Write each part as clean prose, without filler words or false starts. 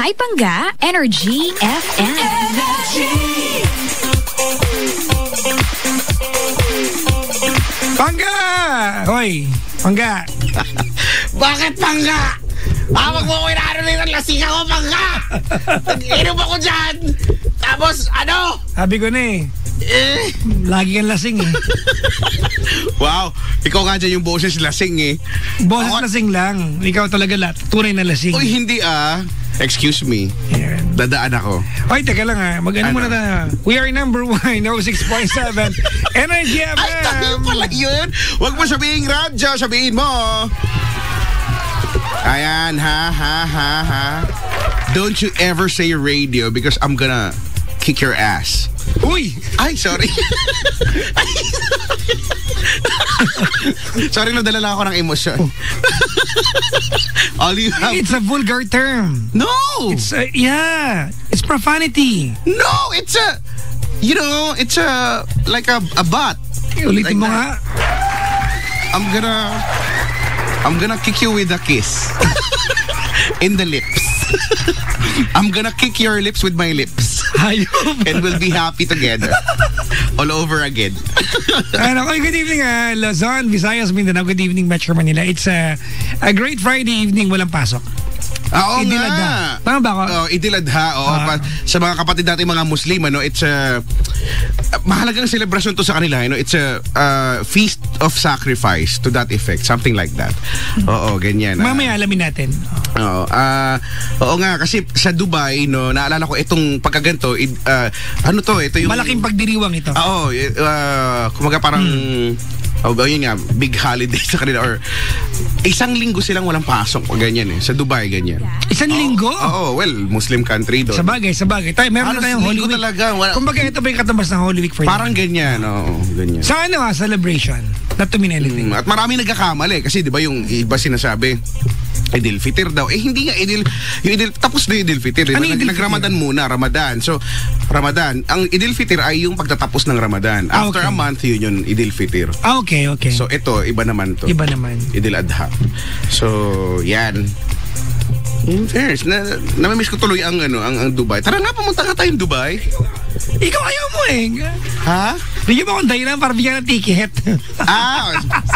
Hi Pangga, Energy FM. Pangga! Hoy, Pangga. Bakit Pangga? Hawag mo ko inaano nito, lasing ako Pangga. Nag-inom ako dyan. Tapos ano? Sabi ko na lagi kang lasing Wow, ikaw nga dyan yung boses lasing Boses lasing lang. Ikaw talaga tunay na lasing. Uy, hindi Excuse me. Yan. Dadaan ako. Hoy, teka lang Mag-ano muna tayo. We are number 1, 06.7. Energy FM. Ay, tayo pala yun. Huwag mo sabihin radyo, sabihin mo. Ayan, ha. Don't you ever say radio because I'm gonna kick your ass. Uy! Ay, sorry. Sorry, nadala lang ako ng emosyon. All you have... It's a vulgar term. No! It's it's profanity. No, it's a... You know, it's a... Like a butt. Ulitin mo nga. I'm gonna kick you with a kiss. In the lips. I'm gonna kick your lips with my lips. Hayop. And we'll be happy together. All over again. Good evening, Luzon, Visayas, Mindanao. Good evening, Metro Manila. It's a great Friday evening, walang pasok. Oo Idiladha. nga. Tama ba ako? Idiladha. Sa mga kapatid natin mga Muslim, it's a mahalagang celebration to sa kanila. It's a feast of sacrifice to that effect. Something like that. Oo, ganyan. Mamaya alamin natin. Oo nga, kasi sa Dubai, naalala ko itong pagkaganto, ito yung... Malaking pagdiriwang ito. Oo, kumaga parang... yun nga, big holiday sa kanila or isang linggo silang walang pasok o ganyan sa Dubai ganyan. Isang linggo? Oo, well, Muslim country doon. Sabagay. Meron na tayong Holy Week. Talaga. Kumbaga ito pa yung katambas ng Holy Week for parang ganyan, ganyan. Sa celebration, not to mean anything. At marami nagkakamali kasi di ba yung iba sinasabi, Idil Fitr daw. Hindi nga tapos na yung Idil Fitr. Ano yung Nag-Ramadan muna, Ramadan. So, Ramadan. Ang Idil Fitr ay yung pagtatapos ng Ramadan. After a month, yun yung Idil Fitr. Okay. So, ito, iba naman to. Iba naman. Idil Adha. So, yan. In fairness, namimiss ko tuloy ang Dubai. Tara nga, pumunta nga tayong Dubai. Ikaw ayaw mo Ha? Bigyan mo akong dahilan para bigyan ng ticket.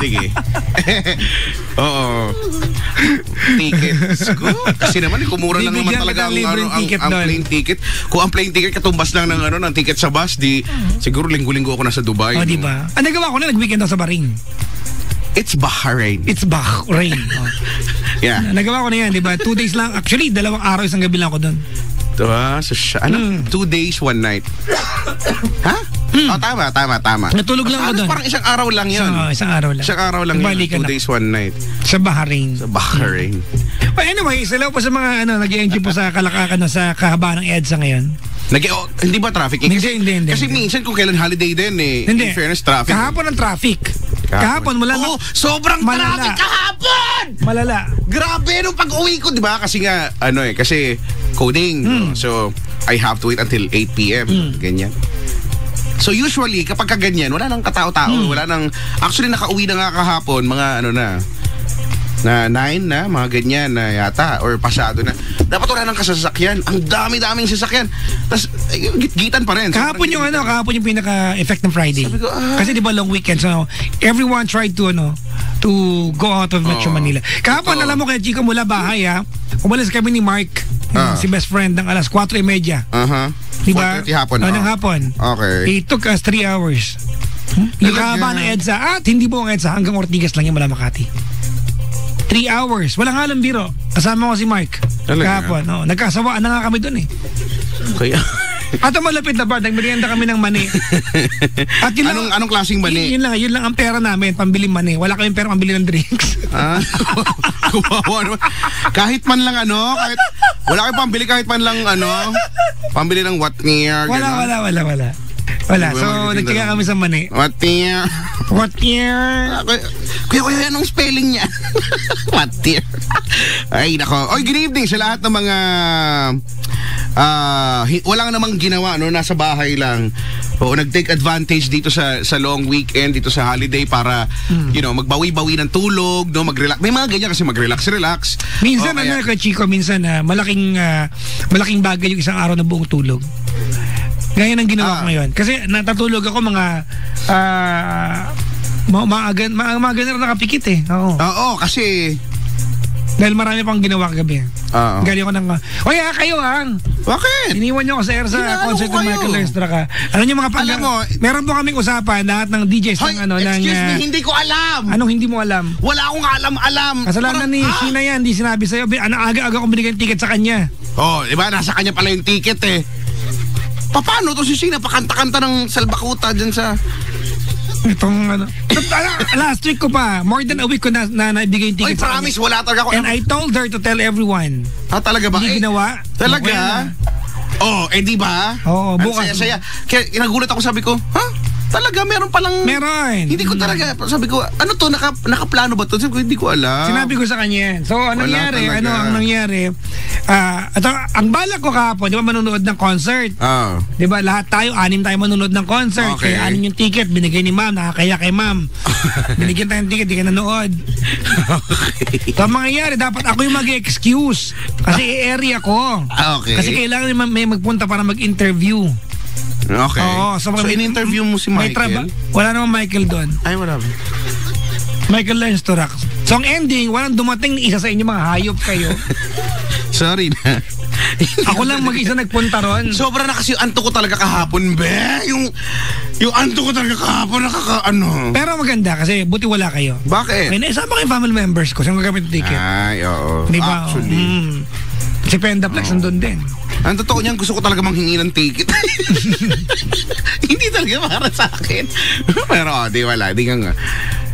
Sige. Oo. Tickets ko. Kasi naman, kumura lang naman talaga ang plane ticket. Kung ang plane ticket katumbas lang ng ticket sa bus, siguro linggo-linggo ako nasa Dubai. Diba? Ang nagawa ko na, nag-weekend ako sa Bahrain. It's Bahrain. Yeah. Nagawa ko na yan, diba? 2 days lang. Actually, 2 araw, isang gabi lang ako doon. Diba? So, 2 days, 1 night. Ha? Tama. Natulog lang ako doon. Parang isang araw lang yun. Isang araw lang. Isang araw lang yun. 2 days, 1 night. Sa Bahrain. Well, anyway, salaw po sa mga nag-i-enjoy po sa kalakakan sa kahabaan ng EDSA ngayon. Hindi ba traffic? Hindi. Kasi minsan kung kailan holiday din Hindi. In fairness, traffic. Kahapon ang traffic. Kahapon wala na. Sobrang traffic kahapon! Malala. Grabe nung pag-uwi ko, di ba? Kasi nga, kasi coding. So, I have to wait until 8 p.m. Ganyan. So, usually, kapag kaganyan, wala nang katao-tao. Wala nang, actually, nakauwi na nga kahapon, mga na 9 na, mga ganyan na yata, or pasado na. Dapat wala nang kasasakyan. Ang dami-daming sasakyan. Tapos, gitgitan pa rin. Kahapon yung pinaka-effect ng Friday. Kasi di ba long weekend, so everyone tried to go out of Metro Manila. Kahapon, alam mo kaya Chico, mula bahay umalis kami ni Mark, si best friend, ng alas 4:30. Diba? 4:30 hapon. Ng hapon. Okay. It took us 3 hours. Yung kahaba ng EDSA, at hindi buong EDSA, hanggang Ortigas lang yung mula Makati. 3 hours. Walang halang biro. Kasama ko si Mark. Kahapon. Nagkasawaan na nga kami doon Kaya... At ang malapit na bar, nagmerienda kami ng mani. At anong klaseng mani? Yun lang ang pera namin, pambili mani. Wala kaming pera pambili ng drinks. Kumawa naman. Kahit man lang wala kayong pambili kahit man lang pambili ng watnier. Wala. So, nagtiga kami sa mani. Watnier. Kuya, anong spelling niya? Watnier. Ay, nako. Oy, good evening sa lahat ng mga Wala namang ginawa, no? Nasa bahay lang. O nag-take advantage dito sa long weekend, dito sa holiday para, magbawi-bawi ng tulog, no? Mag-relax. May mga ganyan kasi mag-relax. Minsan, kay Chico, minsan, malaking bagay yung isang araw na buong tulog. Ngayon ang ginawa ko ngayon. Kasi natatulog ako mga maaga na nakapikit eh. Oo, kasi dahil marami pang ginawa kagabi. Galing ako ng... kayo Bakit? Iniwan niyo ako sa concert ng Michael Learnstra ka. Ano yung mga Alam mo, meron po kaming usapan lahat ng DJs ng excuse me, hindi ko alam. Anong hindi mo alam? Wala akong alam. Kasalanan ni Sheena yan, hindi sinabi sa'yo. Aga-aga kong binigyan ticket sa kanya. Diba? Nasa kanya pala yung ticket eh. Paano to si Sheena? Pakanta-kanta ng salbakuta dyan sa... Itong last week ko pa, more than a week ko na naibigay yung ticket sa kanya. Promise, wala talaga ako. And I told her to tell everyone. Talaga ba? Hindi ginawa. Talaga? Di ba? Oo, bukas. Ang saya-saya. Kaya nagulat ako, sabi ko, talaga, meron palang... Meron. Hindi ko talaga, sabi ko, ano to, nakaplano ba to? Sabi ko, hindi ko alam. Sinabi ko sa kanya. So, ang nangyari, ang balak ko kahapon, di ba, manonood ng concert? Di ba, lahat tayo, 6 tayo manonood ng concert. Okay. Kaya 6 yung ticket, binigay ni ma'am, nakakaya kay ma'am. Binigyan tayo ng ticket, di ka nanood. Okay. So, ang mangyayari, dapat ako yung mag-excuse. Kasi i-area ko. Okay. Kasi kailangan may magpunta para mag-interview. Okay. So in-interview mo si Michael? Wala naman Michael doon. Ay, wala ba? Michael Learnstra. So ang ending, walang dumating ni isa sa inyo, mga hayop kayo. Sorry na. Ako lang mag-isa nagpunta ron. Sobra na kasi yung anto ko talaga kahapon, be. Yung anto ko talaga kahapon, Pero maganda kasi buti wala kayo. Bakit? May naisama kayo family members ko. Saan gagamit yung ticket? Ay, oo. Di ba? Actually. Si Pendaplex nandun din. Ang totoo niyan, gusto ko talaga manghingi ng ticket. Hindi talaga para sa akin. Pero di wala, di nga.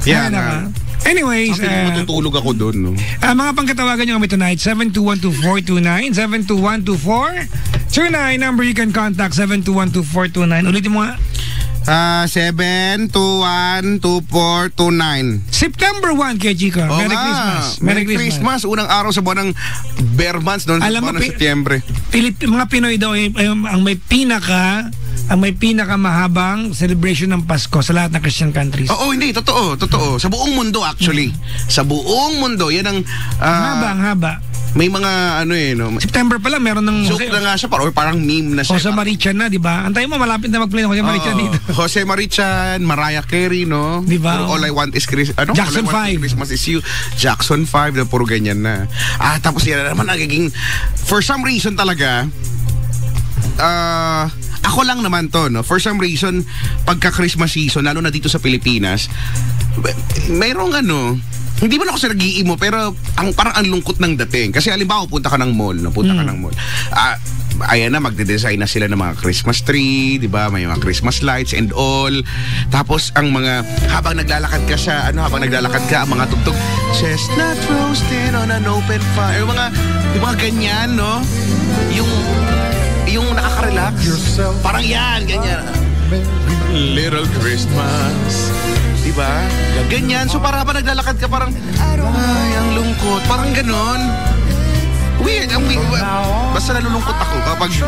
Yan. Anyways, matutulog ako doon. No? Mga pangkatawagan nyo kami tonight, 7212429, 7212429, number you can contact, 7212429. Ulitin mo nga. 7212429. September 1 kay Chico. Merry Christmas. Merry Christmas. Unang araw sa buwan ng Bear Months noon, sa buwan ng Setyembre. Mga Pinoy daw ang may pinakamahabang celebration ng Pasko sa lahat ng Christian countries. Hindi. Totoo. Sa buong mundo actually. Sa buong mundo. Yan ang... ang haba. May mga September pa lang meron ng joke na nga siya parang meme na siya. Jose Marichan na, di ba? Antayin mo, malapit na mag-play ng Jose Marichan dito. Jose Marichan, Mariah Carey, no? Di ba? All I Want is Christmas. Jackson 5. Christmas is You. Jackson 5, na puro ganyan na. Tapos yan naman nagiging, for some reason talaga, ako lang naman to, no? For some reason, pagka-Christmas season, lalo na dito sa Pilipinas, mayroong hindi man ako sa nag-iimo, pero parang ang lungkot ng dating. Kasi halimbawa, punta ka ng mall. Ayan na, magde-design na sila ng mga Christmas tree, di ba? May mga Christmas lights and all. Tapos, habang naglalakad ka ang mga tugtog, chestnut roasted on an open fire. Yung mga ganyan, no? Yung nakaka-relax. Parang yan, ganyan. Little Christmas. Diba? Ganyan. So para pa naglalakad ka parang, ang lungkot. Parang ganon. Weird. Basta nalulungkot ako kapag,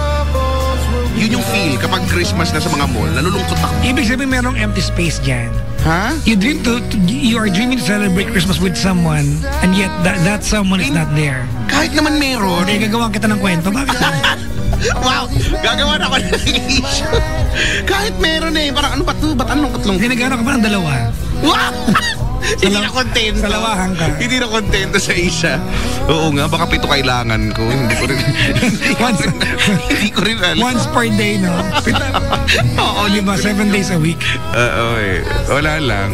yun yung feel kapag Christmas na sa mga mall. Nalulungkot ako. Ibig sabihin merong empty space dyan. Ha? You are dreaming to celebrate Christmas with someone and yet that someone is not there. Kahit naman meron. Hindi, gagawa kita ng kwento. Bakit? Wow! Gagawa na ako ng issue. Kahit meron parang ano ba ito? Ba't anong katlong? Hindi, nagkaroon ka pa ng dalawa. Wow! Hindi na kontento. Salawahan ka. Hindi na kontento sa isa. Oo nga, baka 7 kailangan ko. Hindi ko rin alam. Once per day, no? Oo, di ba? 7 days a week. Wala lang.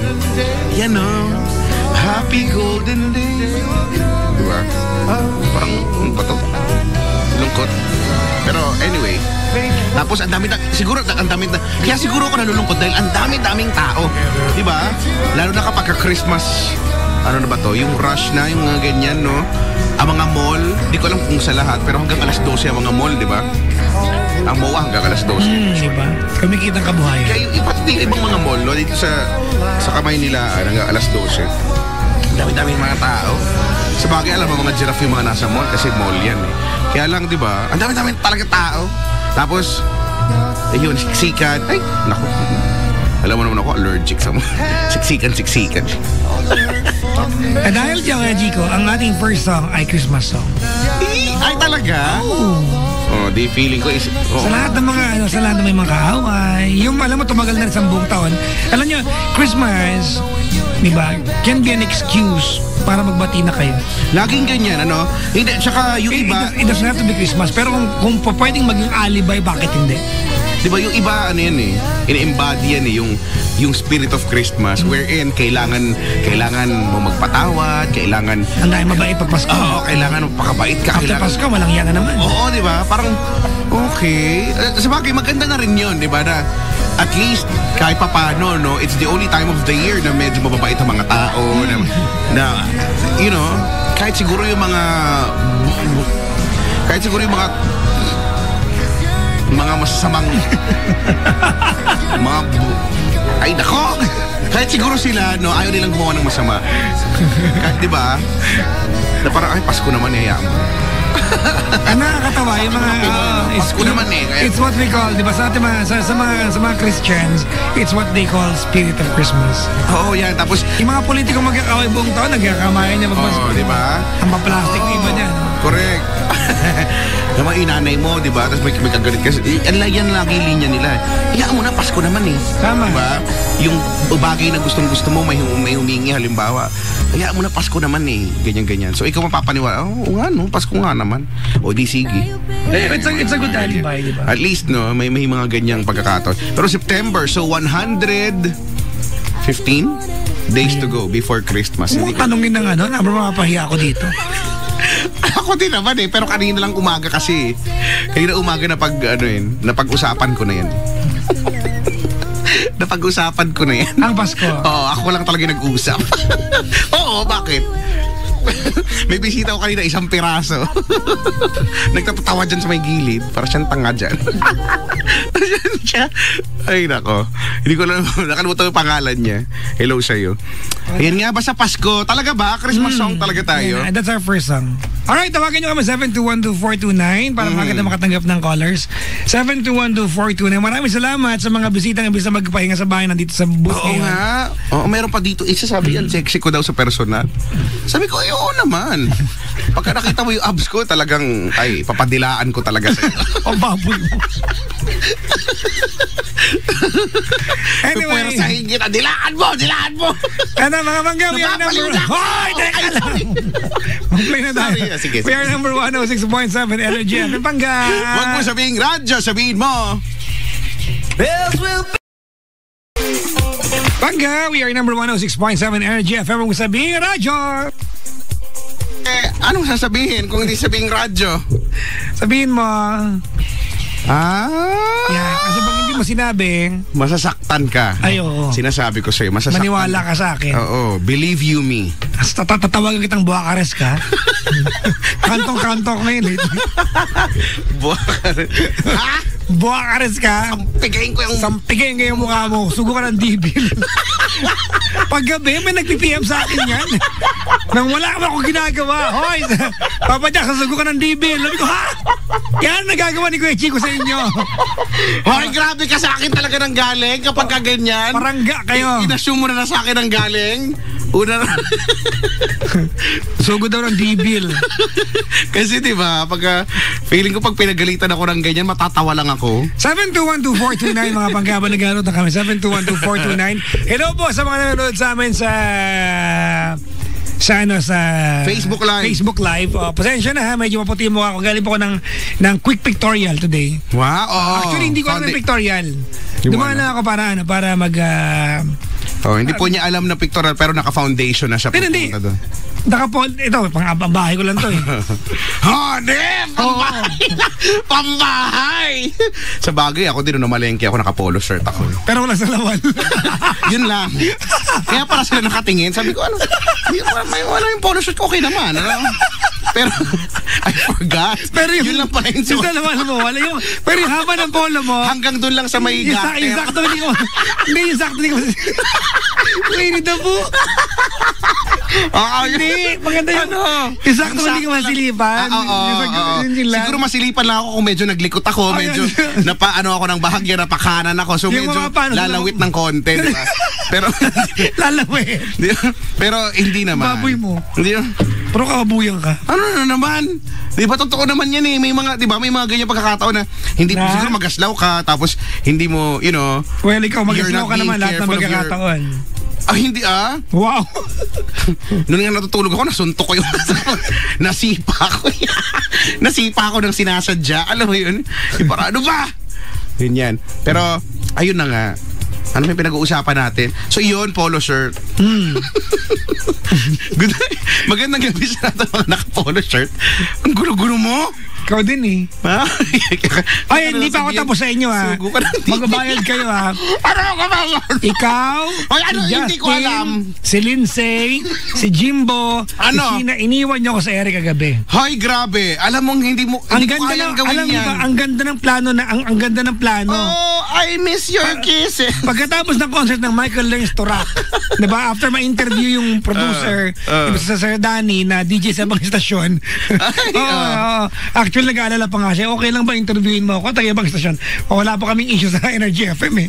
Yan, no? Happy golden day. Diba? Parang, ano ba ito? Lungkot. Pero anyway, tapos ang dami kaya siguro ako nalulungkot dahil ang daming tao, di ba? Lalo na kapag Christmas, ano na ba to? Yung rush na, yung mga ganyan, no? Ang mga mall, di ko alam kung sa lahat, pero hanggang alas 12 ang mga mall, di ba? Ang MOA hanggang alas 12. Di ba? Kumikita ang kabuhayan. Kaya yung ibang mga mall, no? Dito sa kamay nila, hanggang alas 12. Dami-daming mga tao. Sabagay, alam mo mga giraffe yung mga nasa mall kasi mall yan, eh. Kaya lang, di ba? Ang dami-dami talaga tao. Tapos, yun, siksikan. Ay, naku. Alam mo naman ako, allergic sa mga siksikan. Dahil dyan, Chico, ang ating first song ay Christmas song. Ay, talaga? Oh, di feeling ko is... Sa lahat ng mga, sa lahat ng may mga kaaway, yung alam mo, tumagal na sa buong taon. Alam nyo, Christmas, di ba, can be an excuse para magbati na kayo. Laging ganyan, ano? Hindi, tsaka yung iba... It doesn't have to be Christmas, pero kung pwedeng maging alibay, bakit hindi? Di ba yung iba, ano yan eh, in-embody yan eh, yung spirit of Christmas, wherein kailangan mo magpatawad, kailangan... Ang dahil mabait pag Pasko. Oo, kailangan magpakabait ka. After Pasko, walang yan naman. Oo, di ba? Parang, okay. Sabagay, maganda na rin yun, di ba? Na at least, kahit papano, no, it's the only time of the year na medyo mababait ang mga tao, na you know, kahit siguro yung mga masasamang ay nako, kahit siguro sila, no, ayaw nilang gumawa ng masama. Kahit, di ba, na parang, ay, Pasko naman, hayaan mo. Nakakatawa yung mga Pasko naman eh. It's what we call, di ba, sa mga Christians, it's what they call spirit of Christmas. Oo, yan. Tapos, yung mga politiko magkakaway buong taon, nagkakamayan niya magpasko. di ba? Ang plastic na iba niya. Correct. Yung mga inanay mo, di ba? Tapos may kagalit kasi. Yan lagi linya nila. Iyaan mo na, Pasko naman eh. Tama. Di ba? Yung bagay na gustong-gusto mo, may humingi halimbawa. Iyaan mo na, Pasko naman eh. Ganyan-ganyan. So ikaw mapapaniwala, oo nga no, Pasko nga naman. O di sige. It's a good alibi, di ba? At least no, may mga ganyang pagkakataon. Pero September, so 115 days to go before Christmas. Kung tanongin ng mapapahiya ako dito. Ako din naman eh, pero kanina lang umaga kasi. Kanina umaga napag-usapan ko na yan. Napag-usapan ko na yan. Ang Pasko? Oo, ako lang talaga nag-usap. Oo, bakit? May bisita ko kanina, isang piraso. Nagtatawa dyan sa may gilid. Para siyang tanga dyan. Ay, nako. Hindi ko lang, nakalimutan yung pangalan niya. Hello sa'yo. Ayan nga ba sa Pasko? Talaga ba? Christmas song talaga tayo? Yeah, that's our first song. Alright, tawagan nyo kami 7212429 para maganda makatanggap ng callers. 7212429. Maraming salamat sa mga bisitang imbis na magpahinga sa bahay nandito sa booth. Oo nga. Oo, meron pa dito. Isa sabi yan, sexy ko daw sa personal. Sabi ko, oo naman. Pagka nakita mo yung abs ko, talagang, ay, papadilaan ko talaga sa'yo. O baboy mo. Anyway. Sa higit, dilaan mo! Ano mga bangga, we are number... Hoy! Teka lang! Mag-play na tayo. Sige. We are number 106.7 Energy FM Bangga. Huwag mo sabihin radyo, sabihin mo. Bangga, we are number 106.7 Energy FM. Huwag mo sabihin radyo. Anong sasabihin kung hindi sabihin radyo? Sabihin mo. Yeah, kasi pag hindi mo sinabi, masasaktan ka. Ay, oo. Sinasabi ko sa'yo, masasaktan. Maniwala ka sa akin. Oo, believe you me. Tatawagan kitang Buakares ka. Kantong-kantong ngayon eh. Buakares. Ha? Buakares ka. Sampigayin ko yung mukha mo. Sugo ka ng dibil. Paggabi, may nag-PPM sa akin yan. Nang wala ka akong ginagawa. Hoy, Papa Jack, sugo ka ng dibil. Sabi ko, ha? Yan nagagawa ni Kuya Chico sa inyo. Hoy, grabe ka sa akin talaga ng galing kapag kaganyan. Parangga kayo. Inassume mo na sa akin ng galing. Una na. Sugo daw ng dibil. Kasi diba, feeling ko pag pinagalitan ako ng ganyan, matatawa lang ako. 7212429 mga pangkaba, nag-alot na kami. 7212429. Hello po sa mga nanonood sa amin sa Facebook Live. Pasensya na ha, medyo maputi yung mukha ko. Galing po ako ng quick pictorial today. Wow. Actually, hindi ko alam yung pictorial. Dumaan na ako para mag... hindi po niya alam na pictorial pero naka-foundation na siya. Hindi. Ito, pang-bahay ko lang to eh. Pambahay! Sa bagay, ako din namalengke ako, naka-polo shirt ako. Pero wala sa lawan. Yun lang. Kaya para sila nakatingin, sabi ko, wala yung polo shirt, okay naman. Pero, I forgot. Pero yun lang pala yung sa lawan mo, wala yung, pero yung haba ng polo mo, hanggang doon lang sa may gater. Exacto, hindi ko Winnie the Pooh. Hindi, maganda yun. Isakto hindi ka masilipan. Siguro masilipan lang ako kung medyo naglikot ako, medyo napaano ako ng bahagya, napakanan ako. So medyo lalawit ng konti, di ba? Pero lalawit. Pero hindi naman. Baboy mo. Hindi. Pero kabuyan ka. Ano na naman? Di ba totoo naman yan eh. May mga, di ba, may mga ganyan pagkakataon na hindi mo siguro magaslaw ka tapos hindi mo, you know. Well, ikaw magaslaw ka naman lahat ng pagkakataon. Hindi Wow. Noon nga natutulog ako, nasuntok ko yung nasipa ko. Nasipa ko ng sinasadya. Alam mo yun? Para ano ba? Ganyan. Pero, ayun na nga. Ano may pinag-uusapan natin? So, iyon, polo shirt. Good. Magandang gabi sa natin mga naka-polo shirt. Ang gulo-gulo mo. Ikaw din eh. Ha? Ay, hindi pa ako tapos sa inyo ha. Magbabayad kayo ha. Ano ka ba yun? Ikaw, ay, ano, Justin, hindi ko alam. Si Lindsay, si Jimbo, ano? Si Sheena, iniwan niyo ako sa Eric kagabi. Hoy, grabe. Alam mong hindi mo kayang gawin yan. Ang ganda ng plano na, ang ganda ng plano. Oh, I miss your kisses. Pagkatapos ng concert ng Michael Learns to Rock, diba? After ma-interview yung producer, sa Sir Danny na DJ sa ibang istasyon. Actually, nag-aalala pa nga siya, okay lang ba interviewin mo ako? Taga ibang istasyon. Wala pa kaming issue sa Energy FM eh.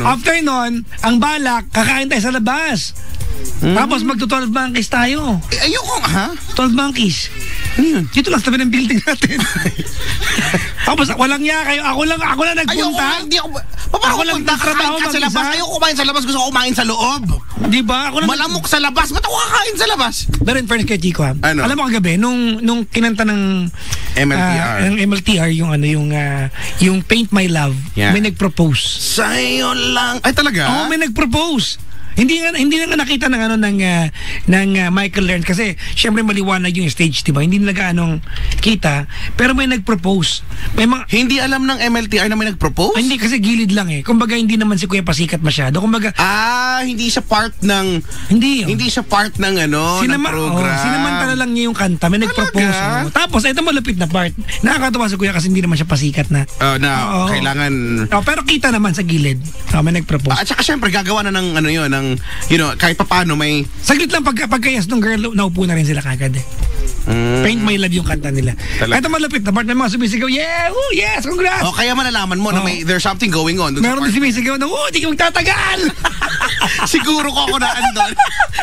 After nun, ang balak, kakain tayo sa labas. Tapos magto-12 monkeys tayo. Ayoko ha? 12 monkeys. Ano yun? Dito lang sa tabi ng building natin. Tapos walang niya kayo. Ako lang nagpunta. Ayoko, hindi ako. Ako lang nagtrabaho sa labas. Ayoko kumain sa labas. Gusto ko kumain sa loob. Di ba? Malamok sa labas. Ba't ako kakain sa labas? Pero in fairness kay Chico ha. Ano? Alam mo kagabi, nung kinanta ng MLTR, yung Paint My Love, may nag-propose. Sa'yo lang. Ay talaga? Oo, may nag-propose. Hindi na nakita ng Michael Learns kasi syempre maliwanag yung stage, 'di ba? Hindi na kita, pero may nag-propose. Hindi alam ng MLTR na may nag-propose? Hindi kasi gilid lang eh. Kumbaga hindi naman si Kuya pasikat masyado. Kumbaga hindi siya part ng ng program. Sinamantala lang niya yung kanta, may nag-propose. Tapos ito malapit na part. Nakakatawa si Kuya kasi hindi naman siya pasikat na. Kailangan. Pero kita naman sa gilid. May nag-propose. At saka syempre gagawa na ng kahit papaano may saglit lang pagkayas ng girl, naupo na rin sila kagad eh. Paint My Love yung kanta nila. Ito malapit na part na mga sumisigaw, yes, congrats! Kaya malalaman mo na there's something going on. Meron din sumisigaw na, di ka magtatagal! Siguro ko ako na andon.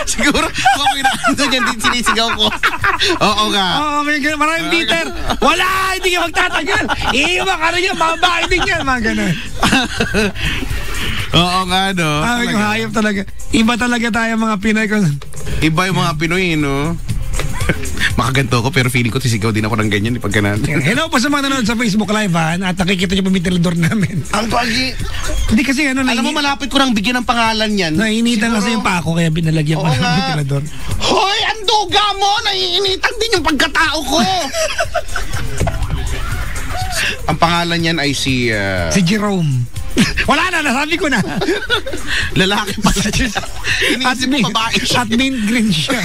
Siguro ko ako na andon yan din sinisigaw ko. Oo nga. Maraming bitter. Wala, hindi ka magtatagal. Iiwan ka rin yan, mababae din yan, mga ganun. Oo nga, no? Hayop talaga. Iba talaga tayo mga Pinoy. Iba yung mga Pinoy, no? Makaganto ko pero feeling ko sisigaw din ako ng ganyan pag ganun. Hello po sa mga nanonood sa Facebook Live at nakikita niyo po yung ventilador namin. Ang pagi. Hindi kasi alam mo malapit ko nang bigyan ng pangalan yan. Nainitan kasi yung pako kaya binalagyan ko ng ventilador. Hoy, ang duga mo! Naiinitan din yung pagkatao ko! Ang pangalan niyan ay si Jerome. Wala na, nasabi ko na. Lalaki pa siya. Inisip mo babae siya. At mint green siya.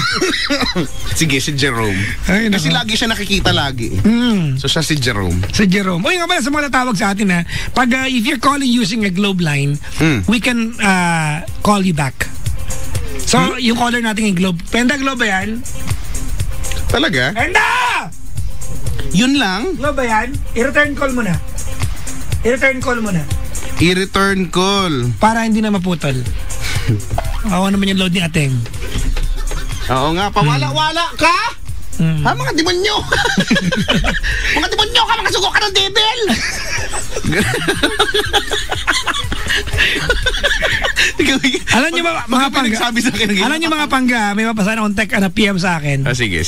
Sige, si Jerome. Kasi lagi siya nakikita lagi. So siya si Jerome. Si Jerome. Uy nga pala sa mga natawag sa atin ha. Pag if you're calling using a Globe line, we can call you back. So yung caller natin yung Globe. Penda Globe ba yan? Talaga? Penda! Yun lang? Globe ba yan? I-return call mo na. I-return call mo na. I-return call. Para hindi na maputol. Awa naman yung load ni Ateng. Oo nga, pawala-wala ka? Ha, mga demonyo? Mga demonyo ka, mga sugo ka ng devil! Alam niyo mga pangga, may mapasa na akong tech na PM sa akin. Sige.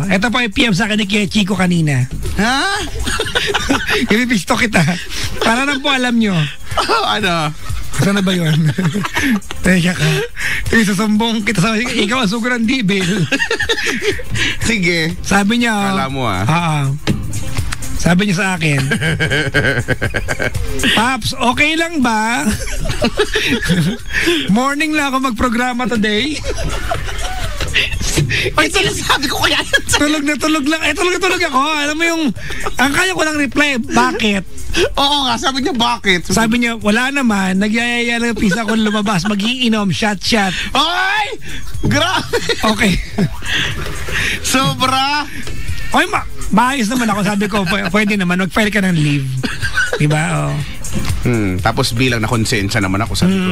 Ito pa yung PM sa akin ni Chico kanina. Ha? Ipipisto kita. Para lang po alam nyo. Ano? Saan na ba yun? Teka ka. Isasambong kita sa ikaw ang sugar ng devil. Sige. Sabi niya. Alam mo Sabi niya sa akin, Paps, okay lang ba? Morning lang ako magprograma today. Ay, sinasabi ko kaya yan sa'yo. Tulog lang. Tulog ako. Alam mo yung, ang kaya ko lang reply, bakit? Oo nga, sabi niya, bakit? Sabi niya, wala naman. Nagyayaya lang yung pisa ko lumabas. Mag-iinom, shot. Ay! Grabe! Okay. Sobra! Okay, maayos naman ako. Sabi ko, pwede naman. Mag-file ka ng leave. Diba? Oh. Tapos bilang nakonsensya naman ako, sabi ko,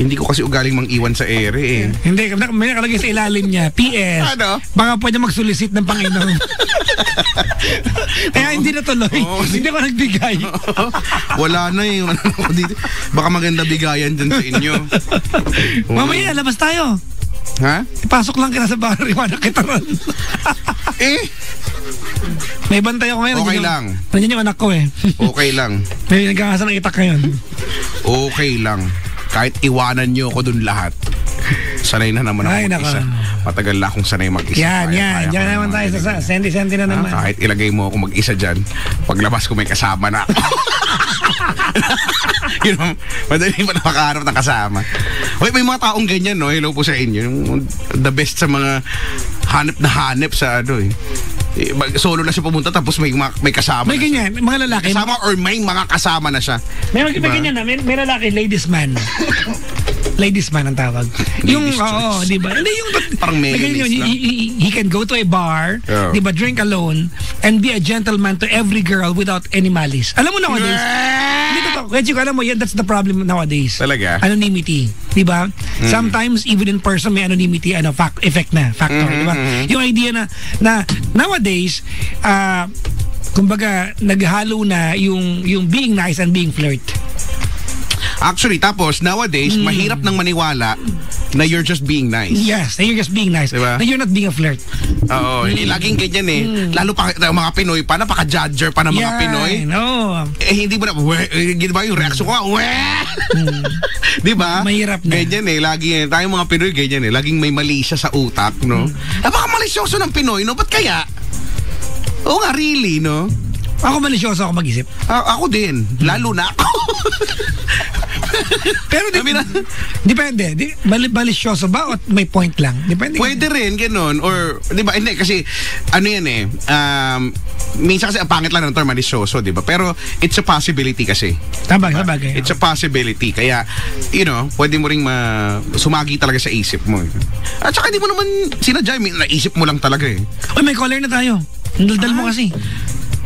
hindi ko kasi ugaling mang-iwan sa ere eh. Hindi, may nakalagay sa ilalim niya. PS, Ano? baka pwede mag-solicit ng Panginoon. Kaya hindi na tuloy. Hindi ko nagbigay. Wala na eh. Baka maganda bigayan dyan sa inyo. Mamaya, labas tayo. Ha? Ipasok lang kita sa bahay. Iwanan kita ron. May bantay ako ngayon. Okay lang. Nandiyan yung anak ko eh. Okay lang. May nagkakasa ng itak ngayon. Okay lang. Kahit iwanan nyo ako dun lahat. Sanay na naman ako mag-isa. Matagal na akong sanay mag-isa. Yan. Diyan naman tayo sa senti-senti na naman. Kahit ilagay mo ako mag-isa dyan, paglabas ko may kasama na ako. You know, madali pa na makaharap ng kasama. May mga taong ganyan, no? Hello po sa inyo. The best sa mga hanep na hanep sa ano eh. Solo na siya pumunta tapos may kasama. May ganyan, mga lalaki. Kasama or may mga kasama na siya. May ganyan na, may lalaki, ladies man. Ladies man ang tawag. Yung, di ba? Hindi yung, parang mayonnaise lang. He can go to a bar, di ba, drink alone, and be a gentleman to every girl without any malice. Alam mo nowadays, Chico, alam mo, that's the problem nowadays. Talaga? Anonymity. Di ba? Sometimes, even in person, may anonymity, effect na, factor. Di ba? Yung idea na nowadays, kumbaga, naghalo na yung being nice and being flirt. Actually, tapos, nowadays, mahirap nang maniwala na you're just being nice. Yes, na you're just being nice. Diba? Na you're not being a flirt. Oo, laging ganyan eh. Lalo pa mga Pinoy pa, napaka-judger pa ng mga Pinoy. No. Hindi mo na, di ba yung reaction ko? Di ba? Mahirap na. Ganyan eh, lagi tayong mga Pinoy ganyan eh. Laging may mali siya sa utak, no? Baka malisyoso ng Pinoy, no? Ba't kaya? Oo nga, really, no? Ako malisyoso ako mag-isip. Ako din. Lalo na ako. Pero depende. Malisyoso ba o may point lang? Depende. Pwede rin, ganun. Or, di ba, hindi, kasi, ano yan eh, minsan kasi ang pangit lang ng term malisyoso, di ba? Pero, it's a possibility kasi. Sabagay. It's a possibility. Kaya, you know, pwede mo ring sumagi talaga sa isip mo. At saka, di mo naman sinadya, naisip mo lang talaga eh. Uy, may caller na tayo. Ang daldal mo kasi.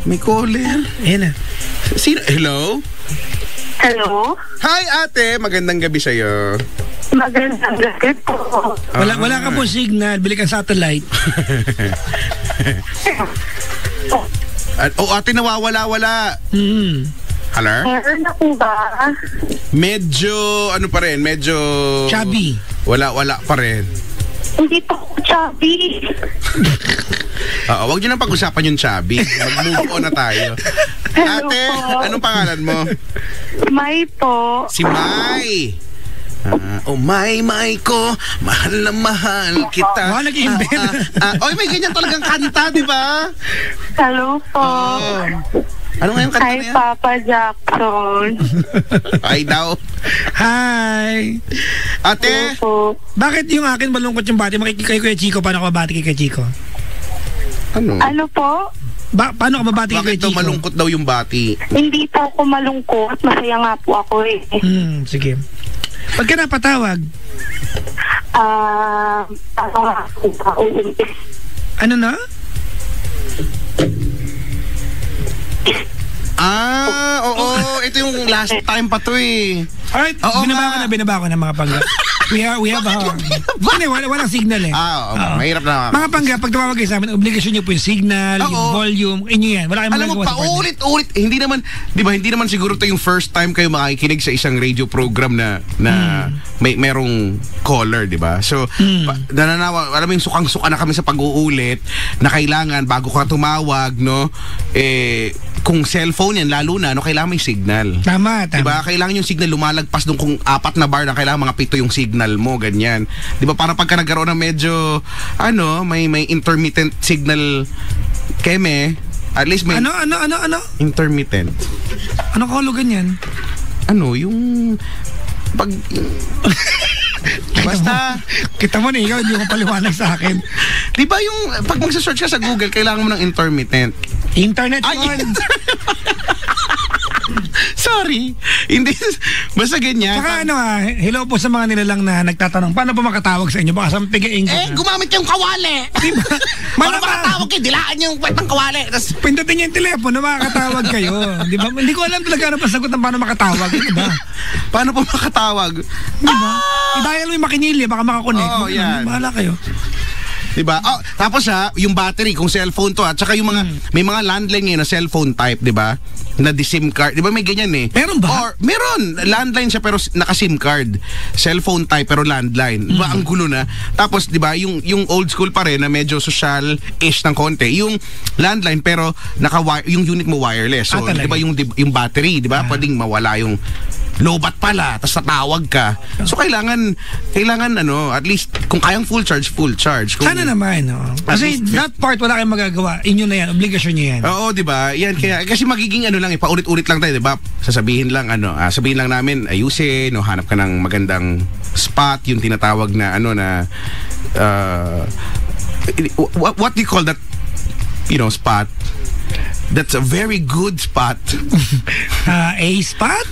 May caller? Ayan na. Sino? Hello? Hello? Hi ate, magandang gabi sa'yo. Magandang gabi po. Wala ka po signal, bili kang satellite. Ate, nawawala-wala. Hello? Meron na po ba? Medyo, ano pa rin, medyo... Chubby. Wala pa rin. Hindi po ako chubby. Wag nyo nang pag-usapan yung chubby. Mag-move on na tayo. Hello Ate, po. anong pangalan mo? May po. Si Mai. May ko, mahal na mahal kita. Nag-invent. May ganyan talagang kanta, di ba? Hello po. Ano nga yung kanta Hi, niya? Papa Jackson. Ay daw. Hi. Ate, Hello po. Bakit yung akin malungkot yung bati? Kay Kuya Chico, paano ka babati kay Kuya Chico? Ano po? Paano ka babati kay bakit Kuya daw Chico? malungkot daw yung bati? Hindi po ako malungkot. Masaya nga po ako eh. Sige. Pag ka napatawag, Ano nga po ba? ano na? Oo. Ito yung last time pa to eh. Alright, Oo binaba ko na mga pangga. We have hindi, walang signal eh. Mahirap na. Mga pangga, pag tumawag kayo sa amin, obligasyon nyo po yung signal, yung volume, inyo yan. Wala kayong Alam mo, paulit-ulit. Hindi naman siguro to yung first time kayo makikinig sa isang radio program na merong caller, di ba? So, alam mo yung sukang-suka na kami sa pag-uulit na kailangan bago ka tumawag, no? Kung cellphone yan, lalo na, kailangan may signal. Tama. Diba? Kailangan yung signal lumalagpas doon kung 4 na bar na kailangan mga 7 yung signal mo, ganyan. Diba? Para pagka nagkaroon ng medyo, may intermittent signal keme, at least may... Ano? Intermittent. Ano kahulugan yan? Yung... Pag... Basta... Kita mo na ikaw, hindi mo paliwanag sa akin. Di ba yung, pag magsa-search ka sa Google, kailangan mo ng intermittent. Internet yun. Sorry. Hindi. Basta ganyan. Saka hello po sa mga nilalang na nagtatanong, paano po makatawag sa inyo? Baka sampigain ko. Gumamit yung kawali. Diba? Para makatawag kayo, dilaan yung kwentang kawali. Pindutin niyo yung telepono, makakatawag kayo. Di ba? Hindi ko alam talaga ano pasagot ng paano makatawag. Diba? Paano po makatawag? Diba? I-dial mo yung makinilya, baka makakonect. Oo, yan. Bahala kayo. Diba? Oh, tapos yung battery, kung cellphone to tsaka yung mga, may mga landline ngayon na cellphone type, diba? Na di SIM card. Diba may ganyan eh? Meron ba? Or, meron. Landline siya pero naka-SIM card. Cellphone type pero landline. Diba? Ang gulo na. Tapos, diba, yung old school pa rin na medyo social-ish ng konti. Yung landline pero yung unit mo wireless. So, diba yung battery, diba? Pwedeng mawala yung lobat pala, tapos tatawag ka. So kailangan at least kung kayang full charge. Kung, sana naman, kasi that part wala kayong magagawa. Inyo na yan, obligasyon nyo yan. Oo, di ba? Yan kaya kasi magiging lang paulit-ulit lang tayo, di ba? Sabihin lang namin ayusin, hanap ka ng magandang spot, yung tinatawag na what do you call that spot? That's a very good spot. A spot?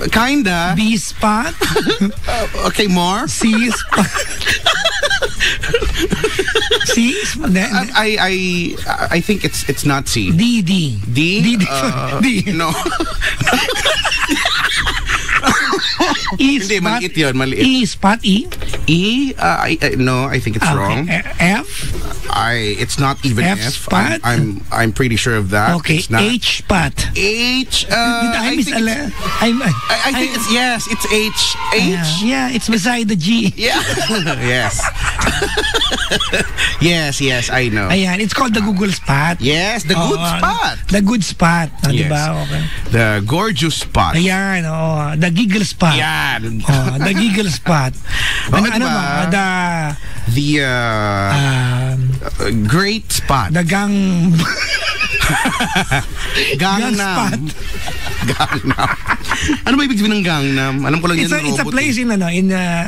Kinda. B spot? Okay, more? C spot? C spot? I think it's not C. D. D? D. No. E Hindi, spot? maliit yun, maliit. E spot? E? E? No, I think it's wrong. F? It's not even F. Spot? I'm pretty sure of that. Okay, it's not. H spot. H? I think it's, yes, it's H. H? Yeah, it's beside the G. Yeah. Yes. yes, I know. Ayan, it's called the Google Spot. Yes, the good spot. The good spot. Yes. Diba? Okay. The gorgeous spot. Ayan, the giggle spot. Yan. The giggle spot. Ano ba? The great spot. The Gangnam. Gangnam. Ano ba ibig sabihin ng Gangnam? Alam ko lang yan It's a place in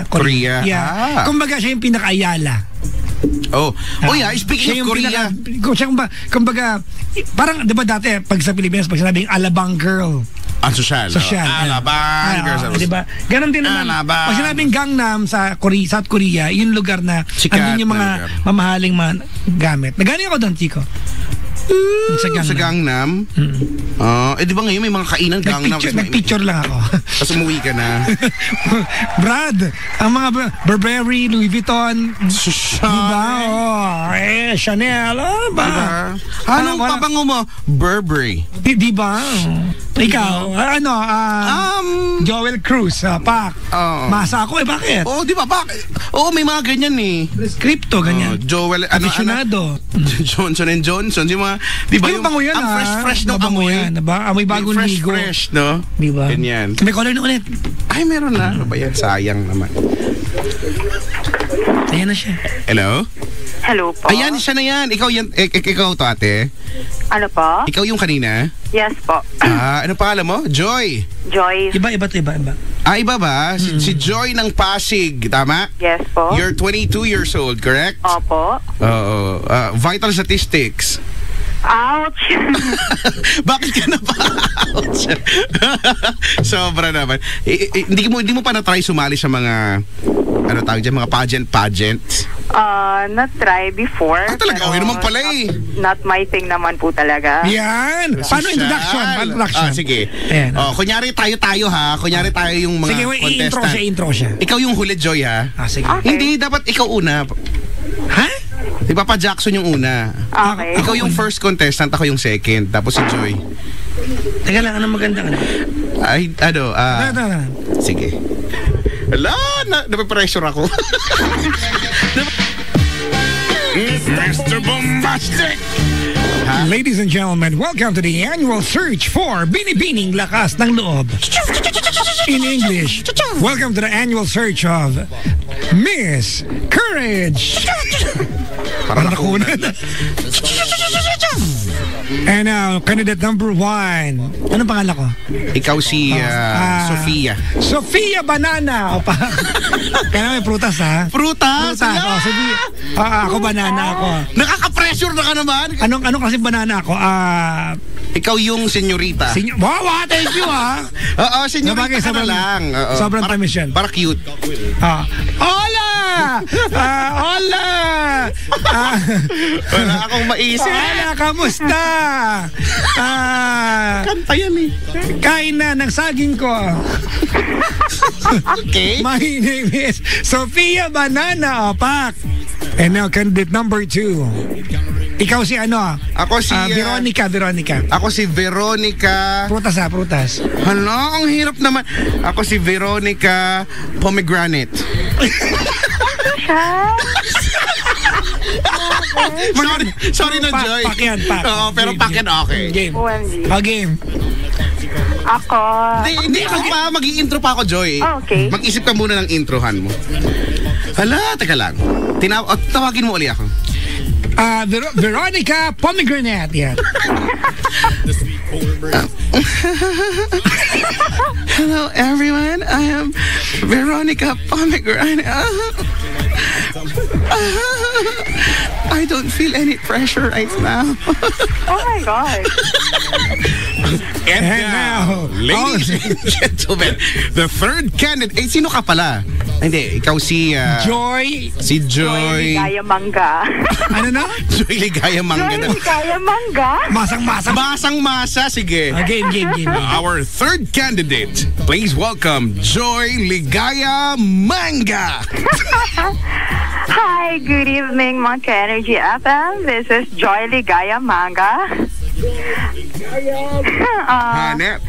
Korea. Yeah. Kumbaga siya yung pinaka-Ayala. Speaking of Korea. Kumbaga, parang, di ba dati, pag sa Pilipinas, pag sinabing Alabang girl. Social. Alabang girl. Di ba? Ganon din naman. Pag sinabing Gangnam sa South Korea, yung lugar na andun yung mga mamahaling mga gamit. Nagaling ako doon, Chico. Sa Gangnam? Di ba ngayon may mga kainan Gangnam? Nagpicture lang ako. Tapos umuwi ka na. Brad, ang mga Burberry, Louis Vuitton. Diba? Chanel. Ba? Anong pabango mo? Burberry. Diba? Ikaw, Joel Cruz, Pak. Masa ako bakit? Di ba? Bakit? May mga ganyan eh. Crypto, ganyan. Joel, Aficionado. Johnson & Johnson, di ba? Yung bango yan, ang fresh ng amoy. Diba? Amoy bagong ligo. Fresh, no? Diba? Ganyan. May color na ulit. Ay, meron na. Ano ba yan? Sayang naman. Ayan na siya. Hello? Hello po. Ayan, siya na yan. Ikaw to, ate. Ano po? Ikaw yung kanina? Yes po. Ano pangalan mo? Joy. Joy. Iba. Iba ba? Si Joy ng Pasig, tama? Yes po. You're 22 years old, correct? Opo. Oo. Vital statistics. Ouch! Bakit ka na pa? Ouch. Sobra naman. Hindi mo pa na-try sumali sa mga mga pageant? Na-try before. Talaga? Okay naman pala eh. Not my thing naman po talaga. Yan! Paano introduction? Sige. Ayan. Kunyari tayo ha. Kunyari tayo yung mga sige, contestant. intro siya. Ikaw yung huli, Joy ha. Sige. Okay. Hindi, dapat ikaw una. Ha? Di ba pa Jackson yung una? Okay. Ikaw yung first contestant, ako yung second. Tapos si Joy. Teka lang, anong maganda ka na? Sige. Wala, napipressure ako. Mr. Bombastic! Ladies and gentlemen, welcome to the annual search for Binibining Lakas ng Loob. In English, welcome to the annual search of Miss Courage. Parang nakunan. And now, candidate number 1. Anong pangalan ko? Ikaw si Sofia. Sofia Banana. Opa. Kaya may prutas, ha? Prutas? Oh, Sofia. Ako banana ako. Nakaka-pressure na ka naman. Anong kasi banana ako? Ikaw yung senyorita. Wow, thank you, ha? Oo, senyorita ka na lang. Sobrang tamis yan. Para cute. Hola! Hola! Wala akong maisip. Hola, kamusta? Kanta yan eh. Kain na ng saging ko. Okay. My name is Sofia Banana, Opak. And now, candidate number 2. Ikaw si ano? Ako si... Veronica. Ako si Veronica... Prutas. Hala, ang hirap naman. Ako si Veronica Pomegranate. Sorry na, Joy. Pak yan. Oo, pero pak yan, okay. Game. OMG. Game. Ako. Hindi ako pa. Mag-i-intro pa ako, Joy. Okay. Mag-isip ka muna ng introhan mo. Hala, teka lang. Tawagin mo uli ako. Veronica Pomegranate. Yan. Hello, everyone. I am Veronica Pomegranate. I don't feel any pressure right now. Oh my God. And And now, ladies and gentlemen, the third candidate. Sino ka pala? Hindi, ikaw si... Joy. Si Joy. Ligaya Mangga. Ano na? Joy Ligaya Mangga. Joy Ligaya Mangga? Masang-masang. Masang-masa, sige. Game. Our third candidate, please welcome Joy Ligaya Mangga. Hi, good evening, Monkey Energy FM. This is Joy Ligaya Mangga. Hanep.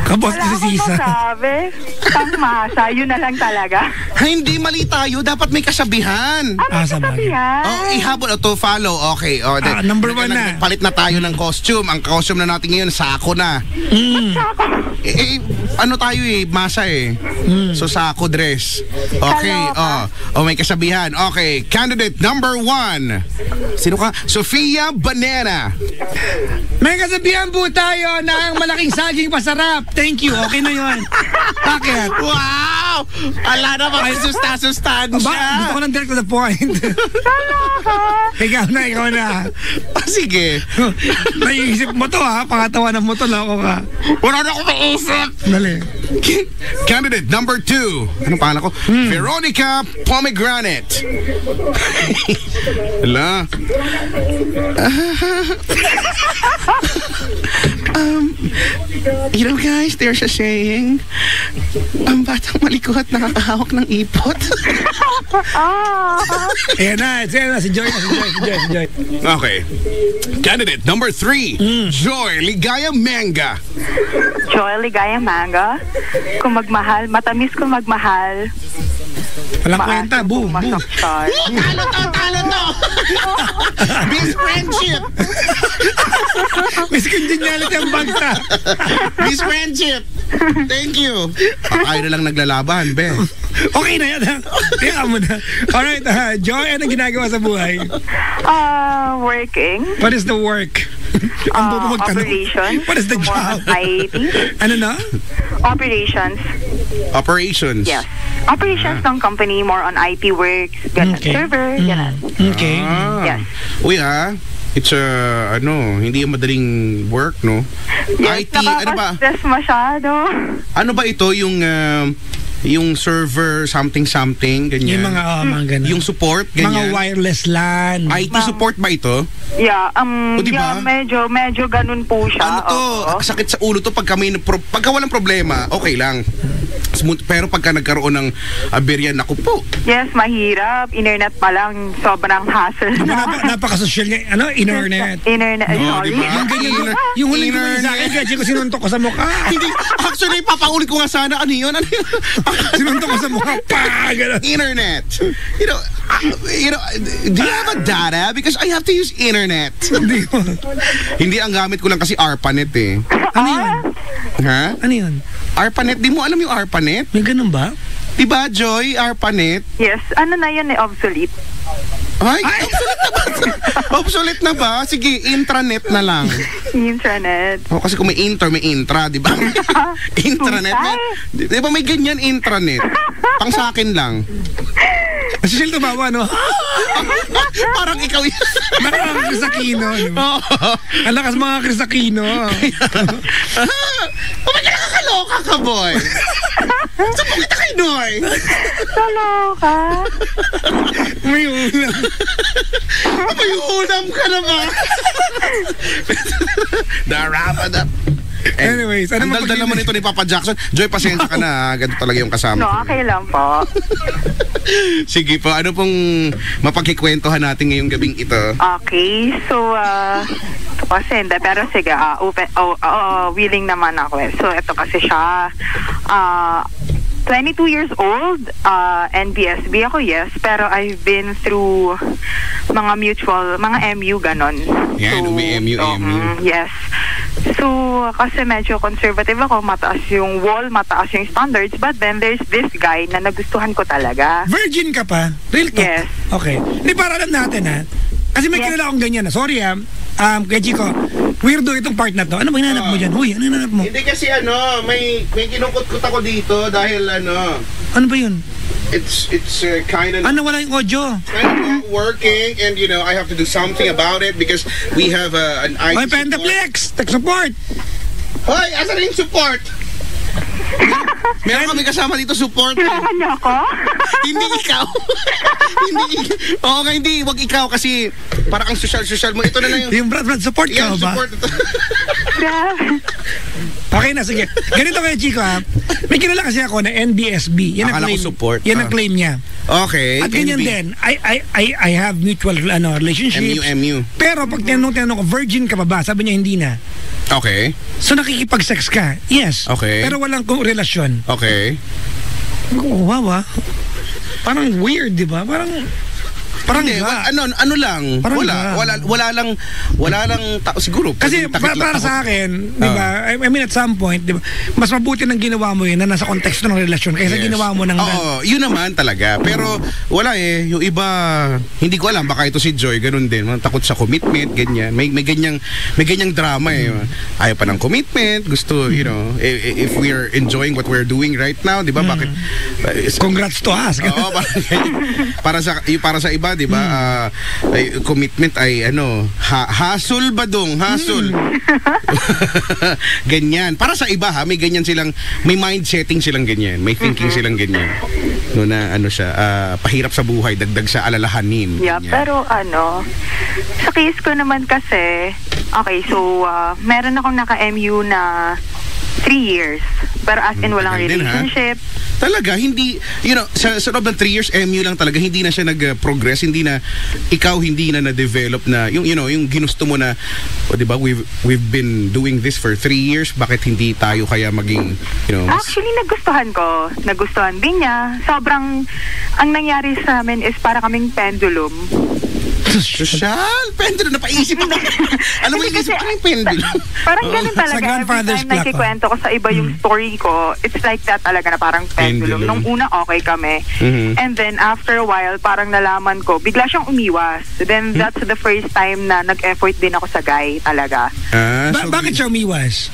Kabos Wala ko si akong Sisa. masabi. Pangmasa, yun na lang talaga. Hindi, mali tayo. Dapat may kasabihan. Ano sabagay. sasabihan? Ihabol to follow. Okay. number 1 na. Palit na tayo ng costume. Ang costume na natin ngayon, sako na. Ano tayo masa eh. So sako dress. Okay. May kasabihan. Okay. Candidate number 1. Sino ka? Sofia Banana. May kasabihan po tayo na ang malaking saging pasarap. Thank you. Okay na yun. Bakit? Wow! Ala na magsusta-sustansya. Gusto ko lang direct to the point. Ikaw na. Sige. Naiisip mo to, ha? Pangatawanan mo to lang ako ka. Wala na akong maisip. Dali. Candidate number 2. Anong pangalan ko? Veronica Pomegranate. Hala. You know guys, there's a saying, ang batang malikot nakakahawak ng ipot. Ayan na. Si Joy. Okay. Candidate number 3. Joy Ligaya Mangga. Joy Ligaya Mangga. Kung magmahal, matamis kung magmahal. Walang kwenta. Boom. Masaktan. Talo to! Miss Friendship! Miss Congeniality ang bangsa. Miss Friendship! Thank you! Ayaw na lang naglalaban, be. Okay na yan. Tingnan mo na. Alright, Joy, anong ginagawa sa buhay? Working. What is the work? Ang bobo magtanong. Operations. What is the job? IT. Ano na? Operations. Operations? Yes. Operations ng company, more on IT works, ganun. Okay. Server, ganun. Okay. Yes. Uy it's hindi yung madaling work, no? Yes, IT, ano ba? nakaka-stress masyado. Ano ba ito yung server something ganyan? Yung mga ganun. Yung support, mga ganyan? wireless LAN. IT support ba ito? Yeah, diba? yeah, medyo ganun po siya. Ano to? Oo. Sakit sa ulo to pagka walang problema, okay lang. Smooth, pero pagka nagkaroon ng aberya, naku po. Yes, mahirap. Internet pa lang, sobrang hassle na. Napaka-social nga. Ano? Internet. Internet, sorry. diba? Yung ganyan. Yung huling kumain sa akin, kaya ko sinuntok ko sa mukha. Hindi, actually, papaulit ko nga sana, ano yun? Sinuntok ko sa mukha. Pa! Ganun. Internet. You know, do you have a data? Because I have to use internet. Hindi ko. Hindi, ang gamit ko lang kasi ARPANET eh. Ano yun? Ha? Ano yun? ARPANET, di mo alam yung ARPANET? May ganun ba? Diba, Joy? ARPANET? Yes, ano na yun obsolete. Ay, obsolete na ba? Obsolete na ba? Sige, intranet na lang. Intranet. Kasi kung may intra, di ba? Intranet. Di ba may ganyan intranet? Pang sa akin lang. Si Shell tumawa, no? Parang ikaw yun. Nakakakris Aquino. Ang lakas mga Chris Aquino. Nakakaloka ka, boy. Sabong kita kay Noy. Kaloka. May ulam. May unam ka na ba? Darapadap. Anyways, ang daldal naman ito ni Papa Jackson. Joy, pasensya ka na. Ganito talaga yung kasama. No, okay lang po. Sige po, ano pong mapagkikwentuhan natin ngayong gabing ito? Okay, so, kasi hindi, pero sige, willing naman ako eh. So, ito kasi siya, 22 years old, NBSB ako, yes, pero I've been through mga MU, ganon. Yan, may MU. Yes. So, kasi medyo conservative ako, mataas yung wall, mataas yung standards, but then there's this guy na nagustuhan ko talaga. Virgin ka pa? Real talk? Yes. Okay. Hindi, para alam natin, ha? Kasi may kilala akong ganyan, ha? Sorry, ha? Kaya Chico, weirdo itong part na to. Ano ba hinanap mo dyan? Huy, ano hinanap mo? Hindi kasi may kinukut-kut ako dito dahil Ano ba yun? It's kind of wala yung audio. kind of not working, and I have to do something about it because we have an IT Hoy, Pentaflex! Tech support! Hoy, asan yung support? Meron kami kasama dito support. Kailangan niyo ako? Hindi ikaw. hindi. Wag ikaw kasi para ang social mo. Ito na lang yung Brad support ka yan, ba? support ito. Okay na, sige. Ganito kaya, Chico, ha? May kilala kasi ako na NBSB. Yan ang Akala ko claim. support. Yan ang claim niya. Okay. At ganyan din. I have mutual relationships. MU. Pero pag tinanong ko, virgin ka pa ba? Sabi niya, hindi na. Okay. So nakikipag-sex ka? Yes. Okay. Pero walang relasyon. Okay. Wow, parang weird, di ba? Parang hindi, ano lang, Parang wala lang tao siguro. Kasi para sa akin, di ba? I mean at some point, di ba? Mas mabuti nang ginawa mo yun na nasa konteksto ng relasyon kaysa ginawa mo ng yun naman talaga. Pero wala yung iba, hindi ko alam, baka ito si Joy ganun din, takot sa commitment, ganyan. May ganyang drama Ayaw pa ng commitment, gusto, if we're enjoying what we're doing right now, di ba? Bakit congrats to us. Oo, para sa iba, di ba? Commitment ay hassle ba dong? Hassle. Ganyan. Para sa iba may ganyan silang, may mind setting silang ganyan, may thinking silang ganyan. Na siya, pahirap sa buhay, dagdag sa alalahanin. Yeah, ganyan. pero sa case ko naman kasi, okay, so meron akong naka-MU na 3 years. Pero as in walang relationship. Talaga, hindi, sa loob ng 3 years, MU lang talaga, hindi na siya nag-progress, hindi na na-develop na, yung ginusto mo na, di ba, we've been doing this for 3 years, bakit hindi tayo kaya maging, Actually, nagustuhan din niya. Sobrang, ang nangyari sa amin is para kaming pendulum. Social? Pendulum, napaisip ako. Alam mo, iisip ko yung pendulum. Parang ganun talaga. Sa Grandfather's Every time Clock, nagkikwento ko sa iba yung story ko, it's like that talaga na parang pendulum. Nung una, okay kami. And then, after a while, parang nalaman ko, bigla siyang umiwas. Then, that's the first time na nag-effort din ako sa guy talaga. Bakit siya umiwas?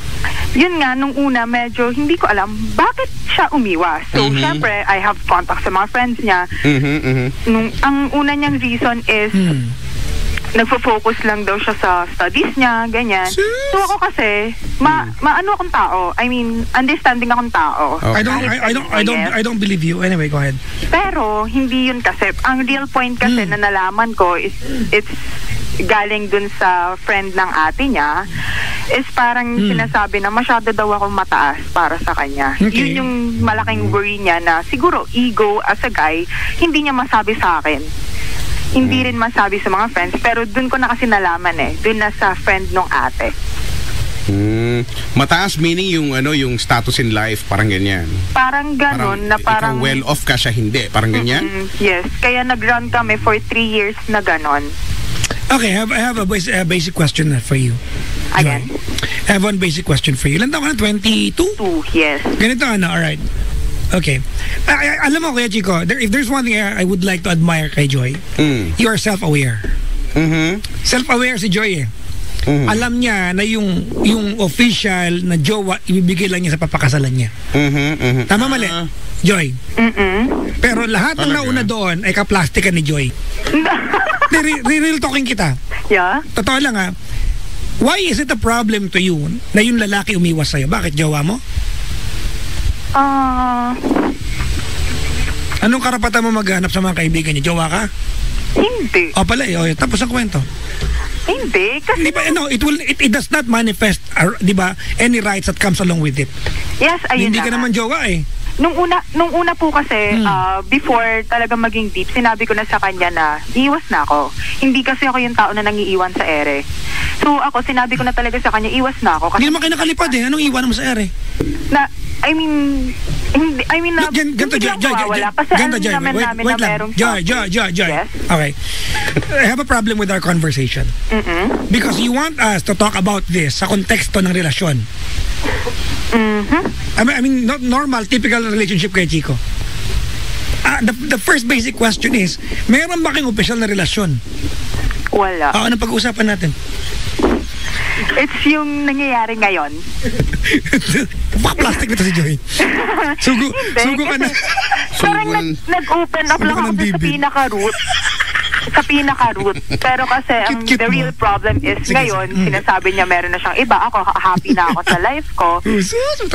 Yun nga, nung una, medyo hindi ko alam bakit siya umiwas. So, syempre, I have contact sa mga friends niya. Ang una niyang reason is, nagfo-focus lang daw siya sa studies niya, ganyan. So ako kasi, maano akong tao. I mean, understanding akong tao. Okay. I don't believe you. Anyway, go ahead. Pero hindi yun kasi. Ang real point kasi na nalaman ko is it's galing dun sa friend ng ate niya is parang sinasabi na masyado daw akong mataas para sa kanya. Okay. Yun yung malaking worry niya na siguro ego as a guy, hindi niya masabi sa akin. Hindi rin masabi sa mga friends, pero dun ko na kasi nalaman dun na sa friend nung ate. Mataas meaning yung status in life, parang ganyan. Parang ganon na parang ikaw well off ka, siya hindi, parang ganyan. Yes, kaya nag-run kami for 3 years na ganon. Okay, I have a basic question for you. Again? I have one basic question for you. Ilan taon ka na? 22? 2, yes. Ganito alright. Okay. Alam mo, Kuya Chico, if there's one thing I would like to admire kay Joy, you are self-aware. Self-aware si Joy eh. Alam niya na yung official na jowa ibibigay lang niya sa papakasalan niya. Tama mali? Joy. Pero lahat ng nauna doon ay kaplastikan ni Joy. Real talking kita. Yeah? Totoo lang ha. Why is it a problem to you na yung lalaki umiwas sa'yo? Bakit jowa mo? Anong karapatan mo maghanap sa mga kaibigan niya? Jowa ka? Hindi. O pala eh. Tapos ang kwento. Hindi. Kasi Di ba, it does not manifest, di ba, any rights that comes along with it. yes, ayun Hindi na ka nga. naman jowa eh. Nung una po kasi, before talaga maging deep, sinabi ko na sa kanya na iwas na ako. Hindi kasi ako yung tao na nangiiwan sa ere. So ako, sinabi ko na talaga sa kanya, iwas na ako. Kasi Hindi naman kayo nakalipad eh. Anong iwan mo sa ere? na Ganto, hindi Joy, lang mawawala. Kasi alam naman namin na merong Joy. Yes? Okay. I have a problem with our conversation. Because you want us to talk about this sa konteksto ng relasyon. I mean, not normal, typical relationship kay Chico. The first basic question is, meron ba kayong opisyal na relasyon? Wala. Anong pag-uusapan natin? It's yung nangyayari ngayon. Plastic nito si Joy. Sugo ka na. Parang nag-open up lang ako sa pinaka-root. Sa pinaka-root. Pero kasi Cute the mo. real problem is Sige, ngayon, sige. sinasabi niya meron na siyang iba. Ako, happy na ako sa life ko.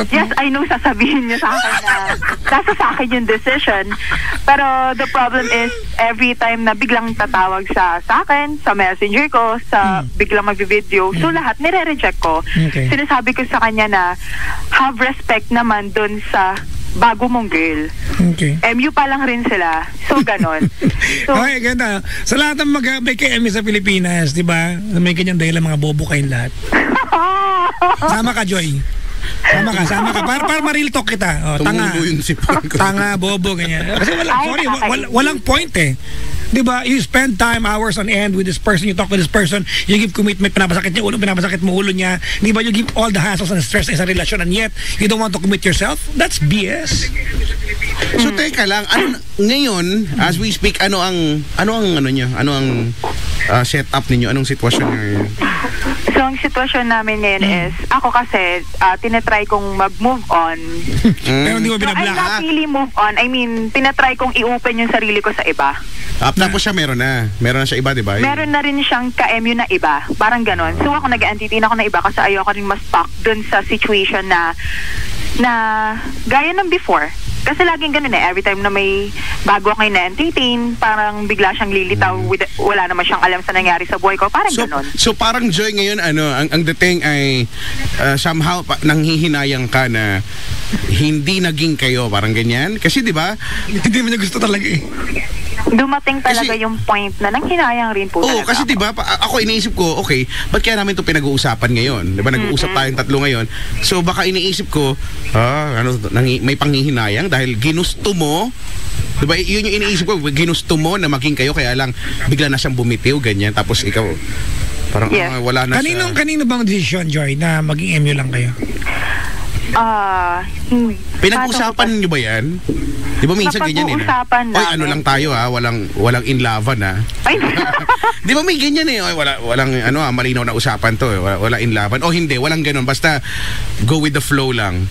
Yes, I know sasabihin niya sa akin na nasa sa akin yung decision. Pero the problem is, every time na biglang tatawag sa akin, sa messenger ko, sa biglang mag-video, so lahat nire-reject ko. Okay. Sinasabi ko sa kanya na have respect naman dun sa bago mong girl. Okay. MU pa lang rin sila. So, ganon. So, Okay, ganda. Sa lahat ng mag-abay kay Emmy sa Pilipinas, di ba? May kanyang dahilan, mga bobo kayong lahat. Sama ka, Joy. Sama ka. Para ma-real talk kita. Tanga. Tumulo yung sipan ko. Tanga, bobo, ganyan. Kasi walang point eh. Di ba? You spend time, hours on end with this person, you talk with this person, you give commitment, pinapasakit niya ulo, pinapasakit mo ulo niya. Di ba? You give all the hassles and stress sa relasyon and yet you don't want to commit yourself? That's BS. So teka lang, ngayon as we speak, ano ang setup ninyo? Anong sitwasyon niyo ngayon? so ang sitwasyon namin ngayon is, ako kasi, tinatry kong mag-move on. Pero hindi mo So, I'm binabla. not really move on. I mean, tinatry kong i-open yung sarili ko sa iba. Tapos siya meron na siya iba, di ba? Meron na rin siyang ka-MU na iba. Parang ganon. So ako nag-entertain ako na iba kasi ayoko rin ma-stuck dun sa situation na gaya ng before. Kasi laging ganun eh. Every time na may bago ako na-entertain, parang bigla siyang lilitaw wala naman siyang alam sa nangyari sa buhay ko. Parang ganon. So parang Joy ngayon, ang dating ay somehow nanghihinayang ka na hindi naging kayo, parang ganyan. Kasi di ba? Hindi mo niya gusto talaga eh. Dumating talaga Kasi- yung point na nanghinayang rin po Oo, talaga kasi ako. di ba, ako iniisip ko, okay, ba't kaya namin 'to pinag-uusapan ngayon? Di ba, nag-uusap tayong tatlo ngayon. So baka iniisip ko, may panghihinayang dahil ginusto mo. Di ba, yun yung iniisip ko, ginusto mo na maging kayo, kaya lang bigla na siyang bumitiw, ganyan. Tapos ikaw, parang Yes. wala na siya. Kanino bang decision, Joy, na maging MU lang kayo? Pinag-usapan niyo ba yan? Di ba minsan ganyan eh? Napag-uusapan Oy, ano namin. lang tayo ha, walang in love na. Ay, Di ba may ganyan eh? Oy, walang malinaw na usapan to eh. Wala in love. O hindi, walang ganun. Basta go with the flow lang.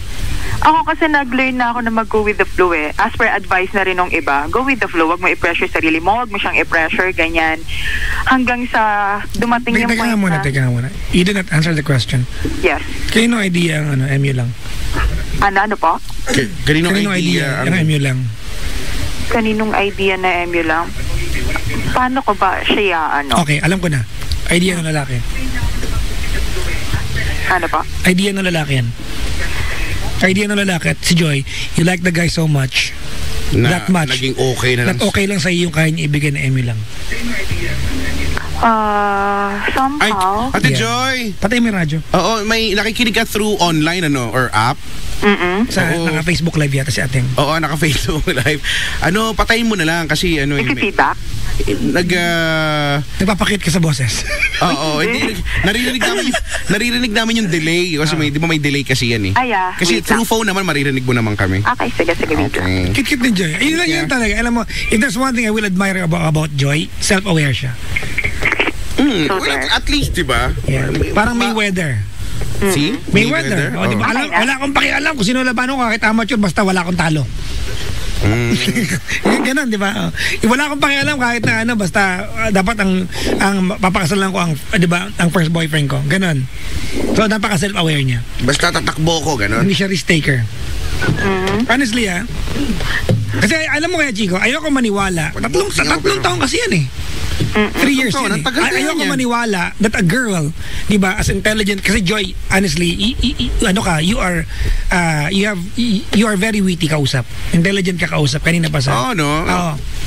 ako kasi nag-learn na ako na mag-go with the flow eh. As per advice na rin ng iba, go with the flow. Wag mo i-pressure sarili mo, wag mo siyang i-pressure, ganyan. Hanggang sa dumating yung Teka point nga muna. You did not answer the question. Yes. Kanino idea ang MU lang? Ano po? Kaninong Kanino idea ang MU lang? Kaninong idea na MU lang? Paano ko ba siya Okay, alam ko na. Idea ng lalaki. Ano po? Idea ng lalaki yan. Idea ng lalaki at si Joy, you like the guy so much, that much, naging okay na lang. that okay lang sa iyo yung kaya niya ibigay na MU lang. Ay, Somehow. Ate Yeah. Joy! Patay mo yung radyo. Oo, may nakikinig ka through online or app? Sa Oo. naka-Facebook live yata si Ateng. Oo, naka-Facebook live. Patayin mo na lang kasi If you feedback? Nagpapakit ka sa boses. Oo, hindi naririnig namin yung delay kasi di ba may delay kasi yan eh. Kasi through phone naman maririnig mo naman kami. Okay, sige. Okay. Kit ni Joy. Yun lang yun talaga. Alam mo, if there's one thing I will admire about Joy, self-aware siya. Well, at least, di ba? Yeah. Parang Mayweather. See? Mayweather. O, di ba? Wala akong pakialam kung sino laban ko kahit amateur basta wala akong talo. Ganun, di ba? Wala akong pakialam kahit na basta dapat ang papakasalan ko ang, di ba, ang first boyfriend ko. Ganun. So, napaka self-aware niya. Basta tatakbo ko, ganun. Hindi siya risk-taker. Honestly, kasi alam mo kaya, Chico, ayoko maniwala. Tatlong taon kasi yan eh. 3 years yun eh. Ayoko maniwala that a girl, di ba, as intelligent, kasi Joy, honestly, you are very witty kausap. Intelligent ka kausap, kanina pa sa.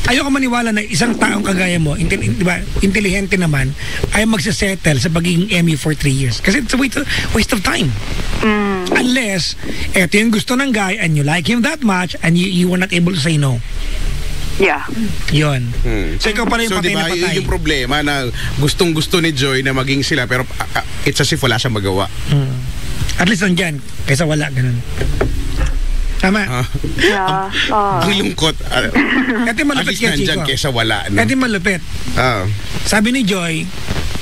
Ayoko maniwala na isang taong kagaya mo, di ba, intelihente naman, ay magsasettle sa pagiging MU for 3 years. Kasi it's a waste of time. Unless, eto yung gusto ng guy and you like him that much and you were not able to say no. Yeah. Yun. So ikaw pala yung patay na patay. Yung problema na gustong-gusto ni Joy na maging sila pero it's as if wala siyang magawa. At least nandyan, kaysa wala, ganun. Tama? Yeah. Ang lungkot. Ito yung malupit kaya, Chico. Kaysa wala. No? Ito yung malupit. Sabi ni Joy,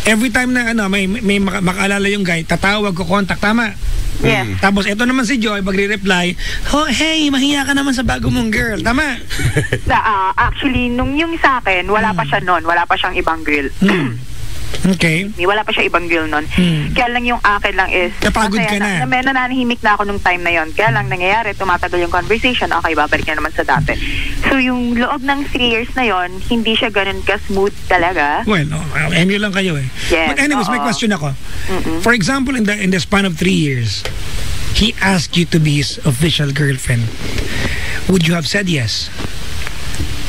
every time na may makaalala yung guy, tatawag ko, contact, tama? Yes. Tapos ito naman si Joy, magre-reply, oh, hey, mahiya ka naman sa bago mong girl. Tama? Actually, nung yung sa akin, wala pa siya nun. Wala pa siyang ibang girl. Okay. Wala pa siya ibang girl nun. Kaya lang yung akin lang is, napagod ka na. Nananahimik na ako nung time na yon. Kaya lang nangyayari, tumatagal yung conversation, okay, babalik na naman sa dati. So yung loob ng 3 years na yon, hindi siya ganun ka-smooth talaga. Well, MU lang kayo eh. Yes, but anyways, may question ako. For example, in the span of 3 years, he asked you to be his official girlfriend. Would you have said yes?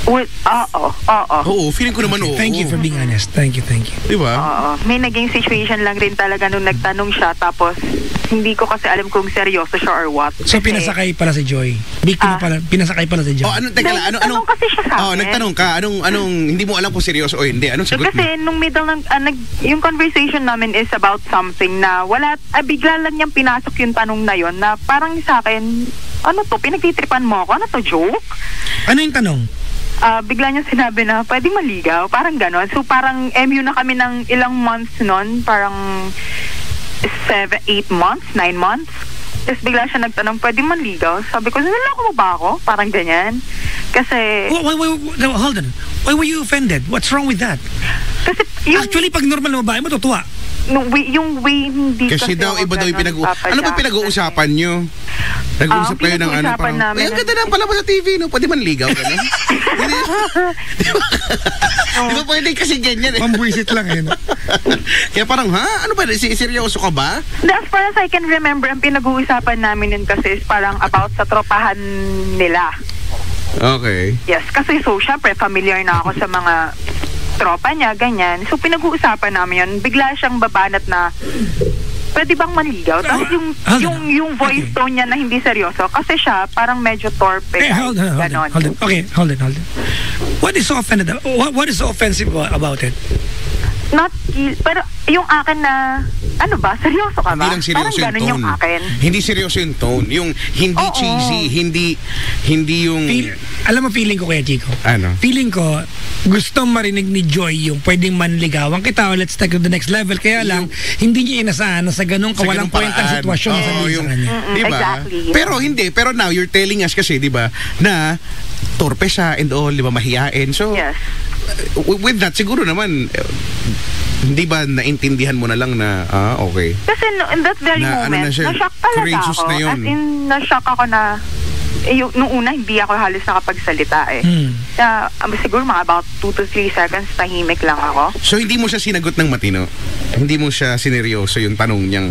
Oo, feeling ko naman oo. Thank you for being honest. Thank you. Diba? May naging situation lang rin talaga nung nagtanong siya, tapos hindi ko kasi alam kung seryoso siya or what. So pinasakay pala si Joy. Biktima pala, pinasakay pala si Joy. Anong kasi siya sa akin? Nagtanong ka, anong hindi mo alam kung seryoso o hindi, anong sagot mo? Kasi nung middle ng, yung conversation namin is about something na bigla lang niyang pinasok yung tanong na yon na parang sa akin, ano to, pinagtitripan mo ako? Ano to, joke? Ano yung tanong? Bigla niya sinabi na pwede maligaw, parang gano'n. So parang MU na kami ng ilang months nun, parang 7, 8 months, 9 months. Tapos bigla siya nagtanong, pwede maligaw? Sabi ko, naloko mo ba ako? Parang ganyan. Kasi... Hold on. Why were you offended? What's wrong with that? Kasi actually, pag normal na babae, matutuwa. Yung way hindi kasi daw iba daw yung ano ba pinag-uusapan nyo? Nag-uusap kayo ng ano parang ang ganda na pala sa TV, no? Pwede man ligaw ka, no? Di ba pwede kasi ganyan eh? Pambwisit lang eh. Kaya parang ano ba? Seryoso ka ba? As far as I can remember, ang pinag-uusapan namin yun kasi is parang about sa tropahan nila. Okay. Yes, kasi so syempre familiar na ako sa mga tropa niya, ganyan. So pinag-uusapan namin yun. Bigla siyang babanat na pwede bang manligaw? Tapos yung voice tone niya na hindi seryoso. Kasi siya parang medyo torpe. Hold on. Okay, hold on. What is so offensive? What is so offensive about it? Pero yung akin na, ano ba, seryoso ka ba? Hindi lang seryoso yung tone. Yung akin. Hindi seryoso yung tone. Yung hindi cheesy, hindi yung... Alam mo, feeling ko kaya, Chico. Ano? Feeling ko, gusto marinig ni Joy yung pwedeng manligawan kita o let's take it to the next level. Kaya lang, hindi niya inasahan na sa ganong kawalang kwentang sitwasyon sa kanya. Diba? Exactly. Pero now, you're telling us kasi, diba, na torpe siya and all, diba, mahihain. So, yes. With that, siguro naman, hindi ba naintindihan mo na lang na, okay. Kasi in that very moment, na-shock talaga ako. As in, na-shock ako na, nung una, hindi ako halos nakapagsalita eh. Siguro mga about 2 to 3 seconds, tahimik lang ako. So, hindi mo siya sinagot ng matino? Hindi mo siya sineryoso yung tanong niyang,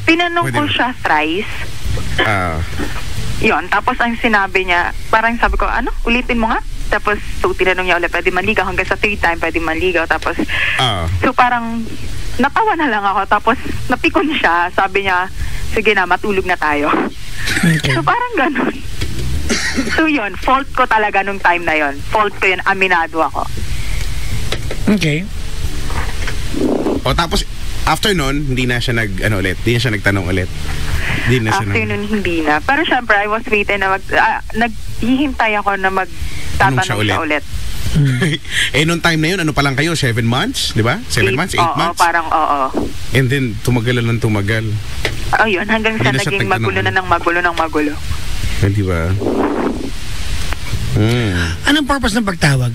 Pinanong ko siya thrice. Yun, tapos ang sinabi niya, parang sabi ko, ulitin mo nga? Tapos, so, tinanong niya ulit, pwede manligaw. Hanggang sa 3 time, pwede manligaw. Tapos, so, parang, natawa na lang ako. Tapos, napikon siya. Sabi niya, sige na, matulog na tayo. Okay. So, parang ganun. So yun, fault ko talaga nung time na yun. Fault ko yun, aminado ako. Okay. O tapos, after nun, hindi na siya hindi na siya nagtanong ulit. Hindi na siya After nun, hindi na. Pero syempre, I was waiting na naghihintay ako na magtatanong siya ulit. Nung time na yun, ano pa lang kayo? 7 months? Di ba? 7 months? 8 months? Parang oo. And then, tumagal lang tumagal. Yun, hanggang sa naging magulo na ng magulo. Di ba? Anong purpose ng pagtawag?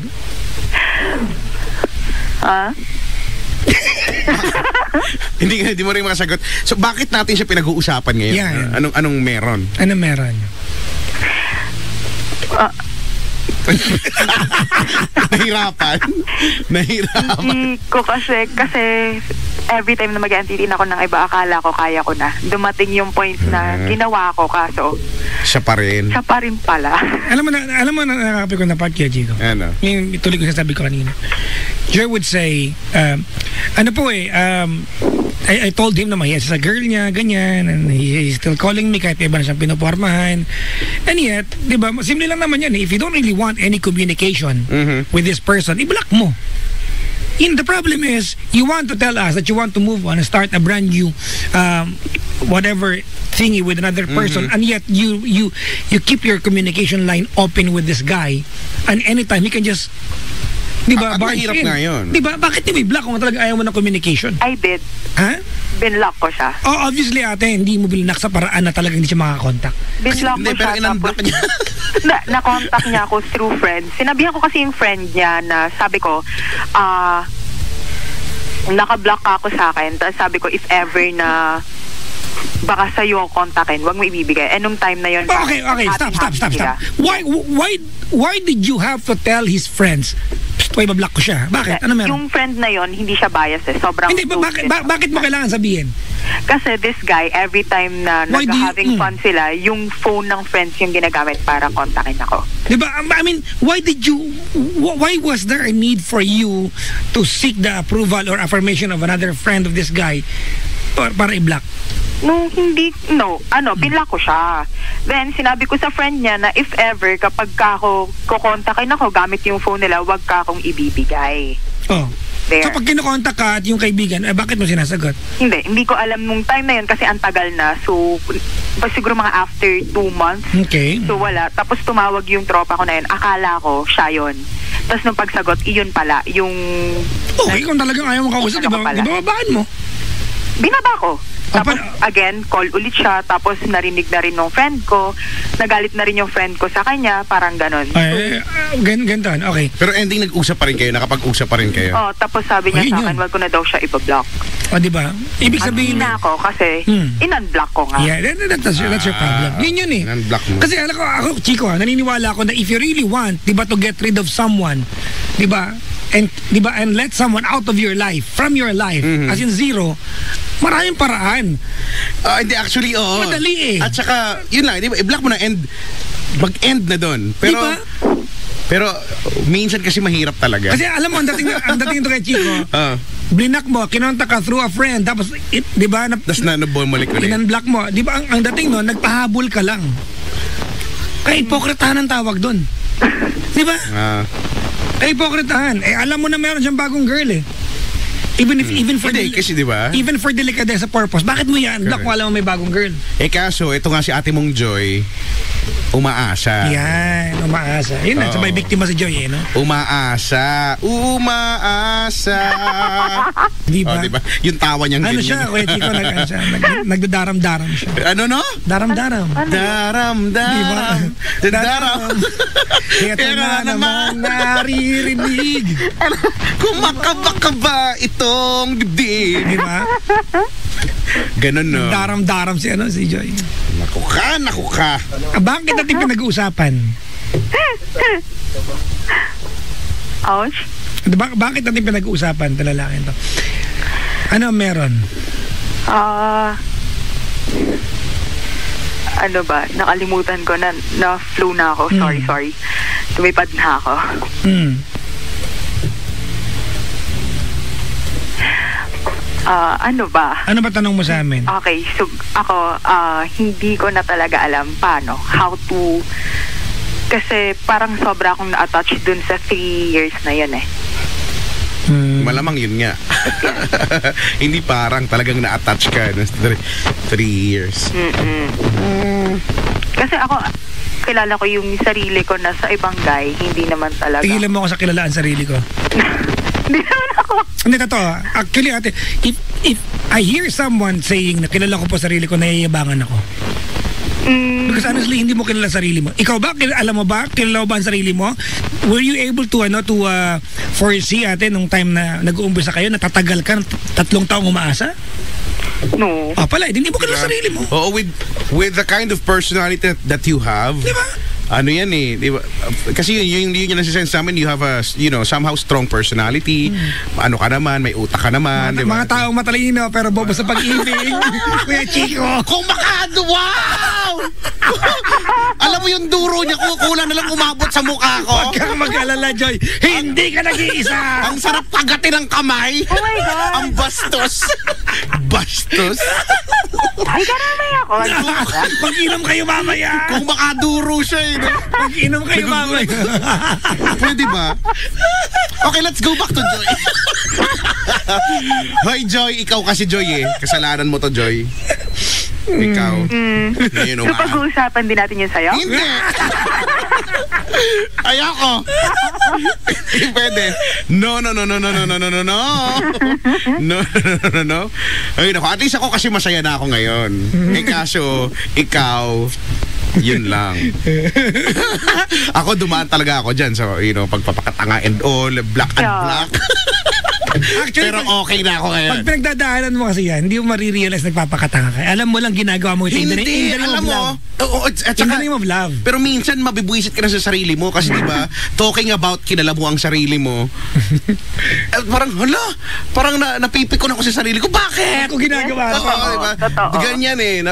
Hindi mo rin makasagot. So, bakit natin siya pinag-uusapan ngayon? Yeah. Anong meron? Anong meron? Nahirapan? Hindi ko kasi every time na mag-antitin ako ng iba, akala ko kaya ko na. Dumating yung point na ginawa ko, kaso siya pa rin pala. Alam mo na nakakapit ko na part kaya, Chico. Ano? Yung tuloy ko sabi ko kanina. Joy would say, I told him naman, yes, sa girl niya, ganyan, and he's still calling me kahit iba na siyang pinupormahan. And yet, di ba, simple lang naman yan, if you don't really want any communication with this person, i-block mo. The problem is, you want to tell us that you want to move on and start a brand new whatever thingy with another person, and yet you keep your communication line open with this guy, and anytime he can just, di ba, mahirap nga yun. Di ba, bakit di block kung talaga ayaw mo ng communication? I did. Ha? Binlock ko siya. Obviously ate, hindi mo binlock sa paraan na talaga hindi siya makakontak. Binlock ko siya, tapos na-contact niya ako through friends. Sinabihan ko kasi yung friend niya na sabi ko, naka-block ka ako sa akin. Tapos sabi ko, if ever na baka sa'yo kontakin, wag mo ibibigay. Nung time na yun, okay, stop. Why did you have to tell his friends? Psst, block ko siya. Bakit? Ano meron? Yung friend na yun, hindi siya biased eh. Sobrang hindi, bakit mo kailangan sabihin? Kasi this guy, every time na nag-having fun sila, yung phone ng friends yung ginagamit para kontakin ako. Diba? I mean, why was there a need for you to seek the approval or affirmation of another friend of this guy para i-block? Binlock ko siya. Then, sinabi ko sa friend niya na if ever, kapag ako kukontakin ako gamit yung phone nila, wag ka akong ibibigay. Oh. There. So, pag kinokontak ka at yung kaibigan, bakit mo sinasagot? Hindi ko alam nung time na yun kasi antagal na. So, siguro mga after 2 months. Okay. So, wala. Tapos tumawag yung tropa ko na yun. Akala ko, siya yun. Tapos nung pagsagot, iyon pala. Yung... Okay, kung talagang ayaw mo kausap, di ba babaan mo? Binaba ko. Tapos, again, call ulit siya. Tapos, narinig na rin ng friend ko. Nagalit na rin yung friend ko sa kanya. Parang ganon. Ganito, okay. Pero ending, nag-usap pa rin kayo? Nakapag-usap pa rin kayo? Tapos sabi niya sa akin, wag ko na daw siya ibablock. Diba? Ibig sabihin... na ako kasi in-unblock ko nga. Yeah, that's your problem. Yun eh. In-unblock mo. Kasi ako, Chico, naniniwala ako na if you really want, diba, to get rid of someone, diba, and let someone out of your life, from your life, as in zero, maraming paraan. Hindi, actually, oo. Madali eh. At saka, yun lang, diba, i-block mo na and mag-end na doon. Pero, diba? Pero, minsan kasi mahirap talaga. Kasi alam mo, ang dating ito kay Chico, blinak mo, kinontak ka through a friend, tapos, diba, tapos bumalik ulit. In-unblock mo. Diba, ang dating nun, nagpahabol ka lang. Kaya hipokritahan ang tawag doon. Diba? Kaya hipokritahan. Alam mo na meron siyang bagong girl eh. Even for kasi diba? Even for delicadeza purpose, bakit mo yan? Block mo, alam mo may bagong girl. Kaso, ito nga si ate mong Joy, umaasa. Yan, umaasa. Yun na, sabay biktima si Joy eh, no? Umaasa. Diba? Diba? Yung tawa niyang ano siya, Kuya Chico, nagdadaram-daram siya. Ano no? Daram-daram. Daram-daram. Daram. Ito na naman naririnig. Kumakaba itong dibdib. Diba? Ganun no. Daram-daram si Joy. Naku ka. Bakit natin pinag-uusapan? Ouch. Bakit natin pinag-uusapan ito lalaki ito? Ano meron? Ano ba? Nakalimutan ko na flow na ako. Sorry. Tumipad na ako. Ano ba? Ano ba tanong mo sa amin? Okay, so ako, hindi ko na talaga alam paano, how to Kasi parang sobra akong na-attach dun sa 3 years na yun eh. Malamang yun nga. Hindi parang talagang na-attach ka no? 3 years. Kasi ako, kilala ko yung sarili ko na sa ibang guy, hindi naman talaga. Tigilan mo ako sa kilalaan sarili ko. Hindi naman ako. Hindi, totoo. Actually, ate, if I hear someone saying na kilala ko po sarili ko, naiyabangan ako. Because honestly, hindi mo kilala sarili mo. Ikaw ba? Alam mo ba? Kilala mo ba ang sarili mo? Were you able to foresee ate nung time na nag-uumpisa kayo, natatagal ka 3 taong umaasa? No. Pala, hindi mo kilala sarili mo. Oo, with the kind of personality that you have. Diba? Ano yan eh, diba? Kasi yun yung nasisense namin, you have a, somehow strong personality. Ano ka naman, may utak ka naman, diba? Mga taong matalino pero bobo sa pag-ibig. Kuya Chico. Kung wow! Alam mo yung duro niya, kulang na lang umabot sa mukha ko. Huwag kang mag-alala, Joy. Hindi ka nag-iisa. Ang sarap kagatin ng kamay. Oh my God. Ang bastos. Bastos. Ay, karamay ako. Mag-inom kayo mamaya. Kung makaduro siya eh. No? Mag-inom kayo mamaya. Pwede ba? Okay, let's go back to Joy. Hoy, Joy. Ikaw kasi, Joy eh. Kasalanan mo to, Joy. Ikaw. So pag-uusapan din natin yun sa'yo? Hindi. Ayoko. Hindi pwede. No. No. Ay, naku. At least ako kasi masaya na ako ngayon. Kaso, ikaw, yun lang. Ako dumaan talaga ako dyan. So, pagpapakatanga and all, black and black. Actually, pero okay na ako ngayon. Pag pinagdadaanan mo kasi yan, hindi mo marirealize nagpapakatanga ka. Alam mo lang ginagawa mo ito. Hindi, alam mo. At in the name of love. Pero minsan mabibwisit ka na sa sarili mo kasi diba, talking about kilala mo ang sarili mo. Parang napipikon ako sa sarili ko. Bakit? Ako ginagawa. Diba? Ganyan eh.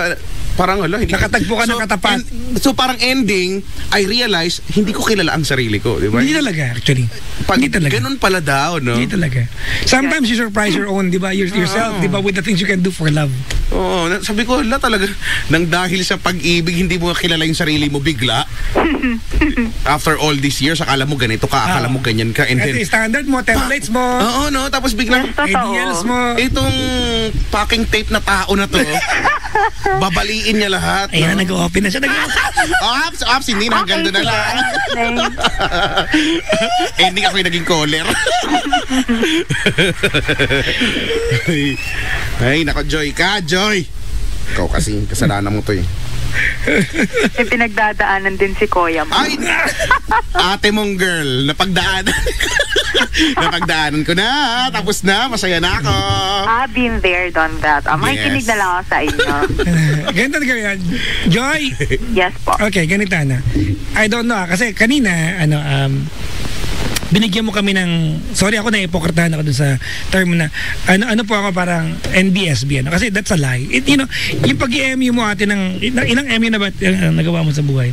Parang hindi. Nakatagpo ka ng katapat. So parang ending, I realize, hindi ko kilala ang sarili ko. Diba? Hindi talaga, actually. Hindi talaga. Ganun pala daw, no? Hindi talaga. Sometimes you surprise your own, diba? Yourself, diba? With the things you can do for love. Oo, sabi ko, talaga, nang dahil sa pag-ibig, hindi mo kilala yung sarili mo bigla. After all these years, akala mo ganito ka, akala mo ganyan ka. And then, standard mo, templates mo. Oo, no? Tapos biglang, ideals mo. Itong packing tape na tao na to, babaliin niya lahat. Ayan, nag-open na siya. Ops, hindi na, hanggang doon na lang. Hindi ako yung naging caller. Ay, nako, Joy ka, Joy. Ikaw kasi, kasalanan mo to eh. May pinagdadaanan din si Kuya mo. Ay, ate mong girl, napagdaanan ko na, tapos na, masaya na ako. I've been there, done that. Makikinig na lang ako sa inyo. Ganito na kaya, Joy. Yes po. Okay, ganito na. I don't know, kasi kanina, binigyan mo kami ng, sorry ako na ipokritahan ako dun sa term na ano po ako parang NBSB kasi that's a lie. Yung pag-i-MU mo ate ng ilang MU na ba nagawa mo sa buhay?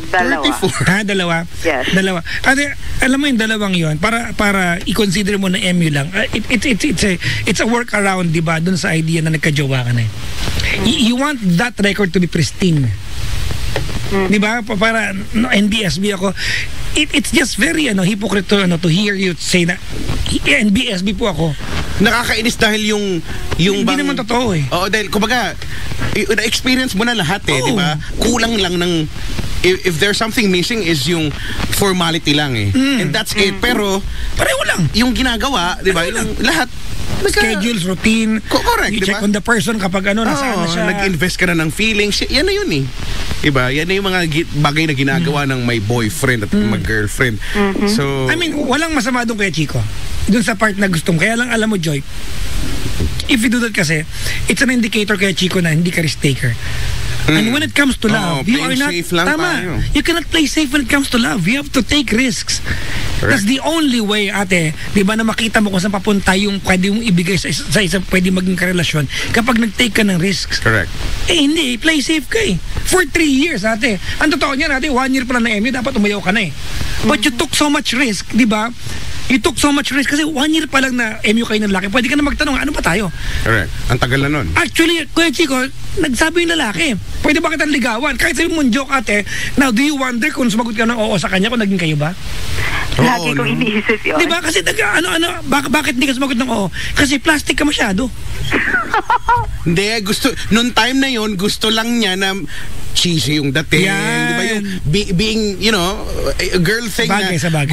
Dalawa. 34. Dalawa? Yes. Dalawa. Ate, alam mo yung dalawang yon para i-consider mo na MU lang. It's a work around, di ba, dun sa idea na nagka-jowa ka na eh. You want that record to be pristine. Di ba? Para NBSB ako. It's just very hypocrite to hear you say na NBSB po ako. Nakakainis dahil yung hindi naman totoo eh. Oo, dahil kumbaga na-experience mo na lahat eh, di ba? Kulang lang ng if there's something missing is yung formality lang eh. And that's it. Pero pareho lang. Yung ginagawa, di ba? Lahat schedules, routine. Correct, you check on the person kapag nasaan na siya. Nag-invest ka na ng feelings. Yan na yun eh. Diba? Yan na yung mga bagay na ginagawa ng may boyfriend at may girlfriend. So, I mean, walang masama doon kaya Chico. Doon sa part na gusto mo. Kaya lang alam mo, Joy, if you do that kasi, it's an indicator kaya Chico na hindi ka risk taker. And when it comes to love, you are not, you cannot play safe when it comes to love. You have to take risks. Correct. That's the only way, ate, di ba, na makita mo kung saan papunta yung pwede mong ibigay sa isang pwede maging karelasyon kapag nag-take ka ng risks. Correct. Hindi, play safe ka eh. For 3 years, ate. Ang totoo niyan, ate, 1 year pa lang na MU, dapat umayaw ka na eh. But you took so much risk, di ba? You took so much risk kasi 1 year pa lang na MU kayo ng laki. Pwede ka na magtanong, ano ba tayo? Correct. Ang tagal na nun. Actually, Kuya Chico, nagsabi yung lalaki, pwede ba kitang ligawan? Kahit sabi mong joke ate, now do you wonder kung sumagot ka ng oo sa kanya kung naging kayo ba? Lagi kong no? iniisip yun. Di ba? Kasi bakit hindi ka sumagot ng oo? Kasi plastic ka masyado. Hindi, nung time na yon gusto lang niya na cheesy yung dating. Yan. Di ba yung being, a girl thing Sabagay, na sabagay.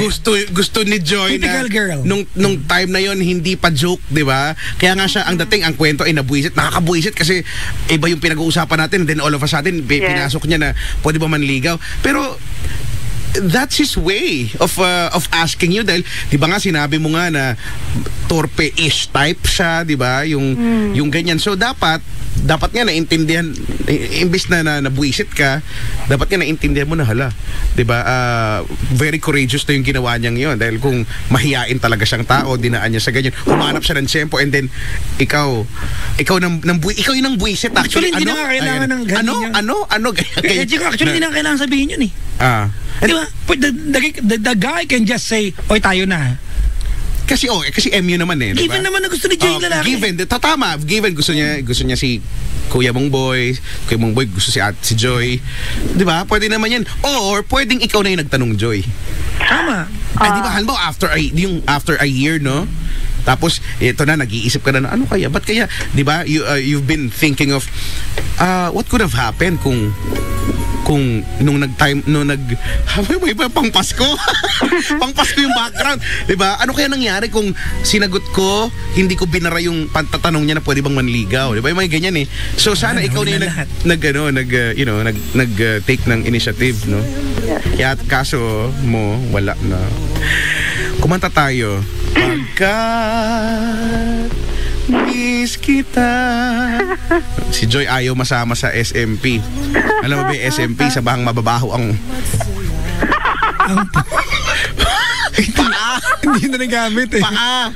gusto ni Joy Typical na girl. nung time na yon hindi pa joke, di ba? Kaya nga siya, ang dating, ang kwento ay nabuisit. Nakakabuisit kasi iba yung pinag-uusapan natin, then all of a sudden, pinasok niya na pwede ba manligaw. Pero that's his way of asking you dahil 'di ba nga sinabi mo nga na torpe-ish type siya, 'di ba? Yung ganyan. So dapat nga naintindihan, imbis na nabuisit ka, dapat nga naintindihan mo na hala, 'di ba? Very courageous na yung ginawa niyang 'yon dahil kung mahiyain talaga siyang tao, dinaan niya sa ganyan. Humanap siya ng tiyempo and then ikaw yung nang buisit Actually, hindi na nga kailangan ng ganyan. Ano? Actually, hindi na kailangan sabihin yun eh. Di ba? The guy can just say, oy, tayo na. Kasi MU naman eh, Given diba? naman na gusto ni Joy yung lalaki. Given gusto niya si Kuya mong boy gusto si Joy. 'Di ba? Pwede naman 'yan. Or pwedeng ikaw na yung nagtanong Joy. Tama. Di ba? Halimbawa after a year, no? Tapos ito na nag-iisip ka na ano kaya? Ba't kaya? 'Di ba? You've been thinking of what could have happened kung nung may pang Pasko. Pang Pasko yung background. 'Di ba? Ano kaya nangyari kung sinagot ko, hindi ko binara yung pantatanong niya na pwede bang manligaw? 'Di ba? May ganyan eh. So sana ikaw na yung take ng initiative, no? Kaya kaso mo wala na. Kumanta tayo. Pagkat miss kita. Si Joy ayaw masama sa SMP. Alam mo ba yung SMP, sa bahang mababaho ang paa. Hindi na nagamit eh. Paa.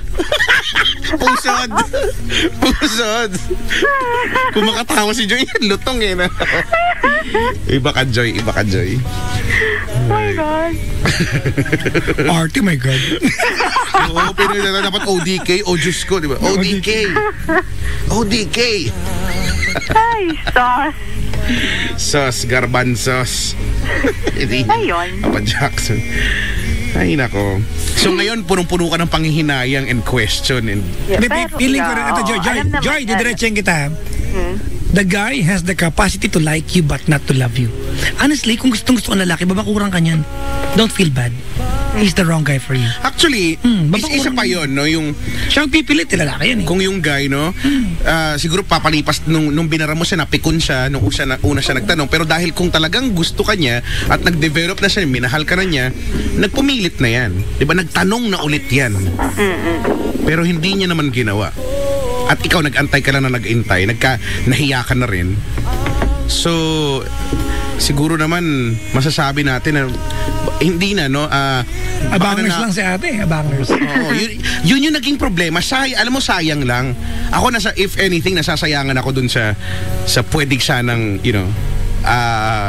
Pusod. Kung makatawa si Joy, lutong eh na. Iba ka Joy. Oh my God. Party, my God. Oo, pero dapat ODK. Oh, Diyos ko, di ba? ODK. Ay, sauce. Sos, garbanzos. Ayun. Papa Jackson. Ay, nako. So ngayon, punong-puno ka ng panghihinayang and question. Feeling ko rin. Ito, Joy, didiretsyeng kita. The guy has the capacity to like you but not to love you. Honestly, kung gustong gusto ng lalaki, babakurang ka niyan. Don't feel bad. He's the wrong guy for you. Actually, isa pa yun, no? Yung siyang pipilit, lalaki yan eh. kung yung guy, no? Siguro papalipas nung binara mo siya, napikon siya nung una siya nagtanong. Pero dahil kung talagang gusto ka niya at nag-develop na siya, minahal ka na niya, nagpumilit na yan. Diba? Nagtanong na ulit yan. Pero hindi niya naman ginawa. At ikaw nag-antay ka lang na nag-intay, nahiya ka na rin. So siguro naman masasabi natin na hindi na, no? Abangers lang si ate, abangers. Oo, yun yung naging problema. Alam mo, sayang lang. Ako if anything, nasasayangan ako dun sa pwedeng sanang,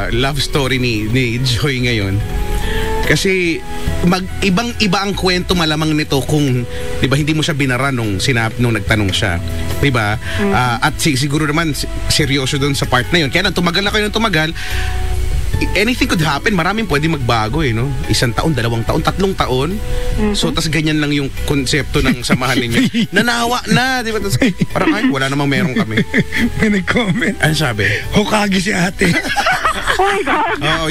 love story ni Joy ngayon. Kasi ibang-iba ang kwento malamang nito kung 'di ba hindi mo siya binara nung nagtanong siya, 'di ba? At siguro naman seryoso doon sa part na 'yon. Kaya nang tumagal na kayo ng tumagal, anything could happen. Maraming pwede magbago no. 1 taon, 2 taon, 3 taon. So tas ganyan lang yung konsepto ng samahan ninyo. Nanawa na, 'di ba? Parang wala namang meron kami. May nag-comment. Ano sabi? Hokage si ate. Oh my God. Oh,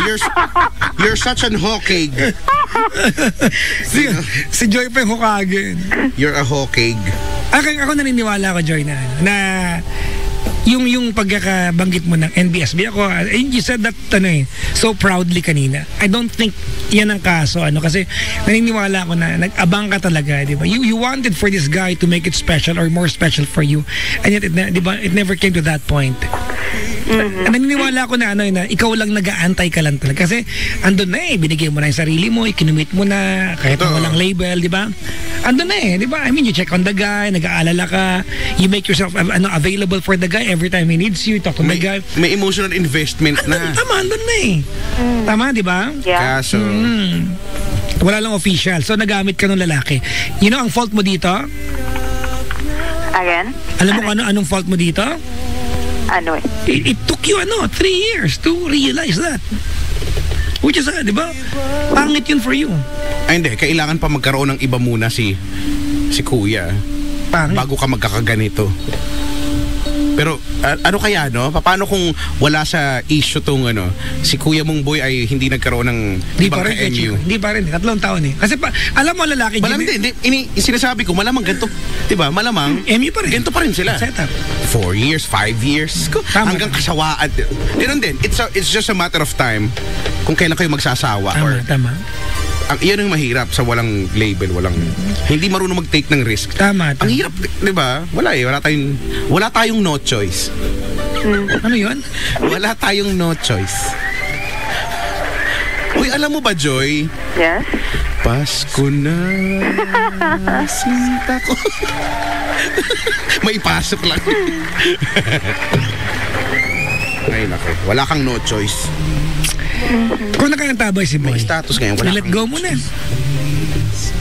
you're such an Hokage. Si Joy pa yung Hokage. You're a Hokage. Ako naniniwala ko, Joy, na yung pagkakabanggit mo ng NBSB, you said that so proudly kanina. I don't think yan ang kaso, kasi naniniwala ko na nag-abang ka talaga, di ba? You wanted for this guy to make it special or more special for you, and yet di ba, it never came to that point. Naniniwala ko na ikaw lang nag-aantay ka lang talaga kasi andun na binigay mo na yung sarili mo, ikinumit mo na kahit walang label, di ba? Andun na di ba? I mean, you check on the guy, nag-aalala ka, you make yourself available for the guy every time he needs you, talk to the guy. May emotional investment na. Tama, andun na Tama, di ba? Yeah. Kaso wala lang official. So nagamit ka ng lalaki. Ang fault mo dito? Again? Alam mo anong fault mo dito? ano eh. It took you 3 years to realize that. Which is, di ba? Pangit yun for you. Ay, hindi. Kailangan pa magkaroon ng iba muna si kuya. Pangit. Bago ka magkakaganito. Pero, ano kaya, no? Paano kung wala sa issue tong, si kuya mong boy ay hindi nagkaroon ng Hindi pa ibang rin, ka-MU? Hindi pa rin. 3 taon eh. Kasi alam mo, lalaki, Malamang sinasabi ko, malamang ganito, di ba? Malamang, MU pa rin. ganito pa rin sila. Set up. 4 years, 5 years, Tama. hanggang kasawaan. Ganun din. It's just a matter of time kung kailan kayo magsasawa. Tama. Iyan ang mahirap sa walang label, hindi marunong mag-take ng risk. Tama. Ang hirap, di ba? Wala tayong no choice. Ano yun? Wala tayong no choice. Uy, alam mo ba, Joy? Yes? Pasko na, sinta ko. May pasok lang. Ay, nako. Wala kang no choice. Kung nakakantabay si boy, May status ngayon. Wala let kang go no mo na. choice.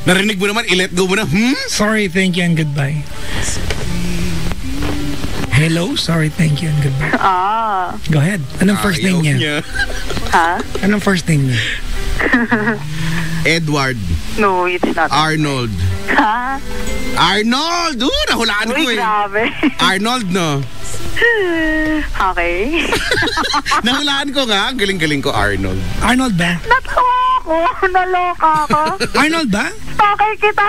Narinig mo naman, i-let go mo na. Sorry, thank you, and goodbye. Hello, sorry, thank you, and goodbye. Go ahead. Anong first name niya? Ha? Anong first name niya? Edward. No, it's not. Arnold. Ha? Arnold! Nahulaan ko Uy, eh. grabe. Arnold, no? Okay. Nahulaan ko nga. Ang galing-galing ko, Arnold. Arnold ba? Natawa ako. Naloka ka. Arnold ba? Pakay kita.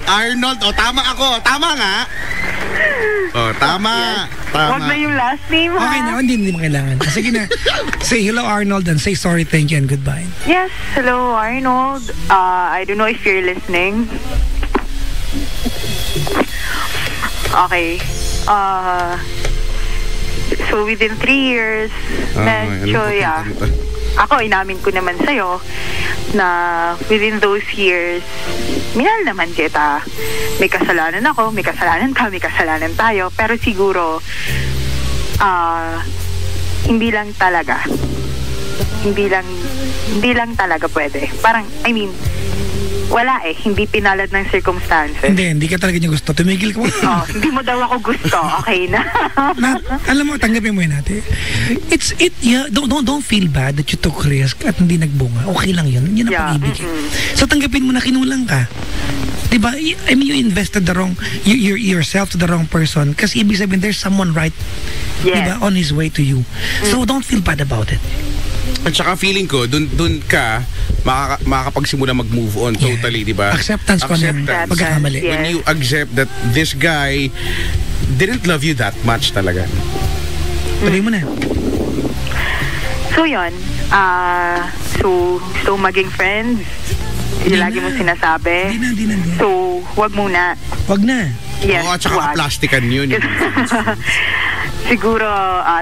Arnold. Tama ako. Tama nga. Tama. Huwag na yung last name, ha? Okay na, hindi mo kailangan. Sige na. Say hello, Arnold, and say sorry, thank you, and goodbye. Yes, hello, Arnold. I don't know if you're listening. Okay. So within 3 years, medyo, ako, inamin ko naman sa'yo na within those years, minahal naman kita. May kasalanan ako, may kasalanan ka, may kasalanan tayo. Pero siguro, hindi lang talaga. Hindi lang talaga pwede. Parang, wala hindi pinalad ng circumstances. Hindi ka talaga niya gusto. Tumigil ka mo. Hindi mo daw ako gusto. Okay na. Alam mo, tanggapin mo yun natin. Don't feel bad that you took risk at hindi nagbunga. Okay lang yun. Yun ang pag-ibig. So tanggapin mo na kinulang ka. Diba? You invested yourself to the wrong person kasi ibig sabihin there's someone right diba, on his way to you. So don't feel bad about it. At saka feeling ko, dun ka makakapagsimula mag-move on totally, di ba? Acceptance ko ng pagkakamali. When you accept that this guy didn't love you that much talaga. Tuloy mo na. So yun, so maging friends, lagi mo sinasabi. Hindi na. So, wag muna. Wag na. Yes, At saka plastikan yun. Siguro,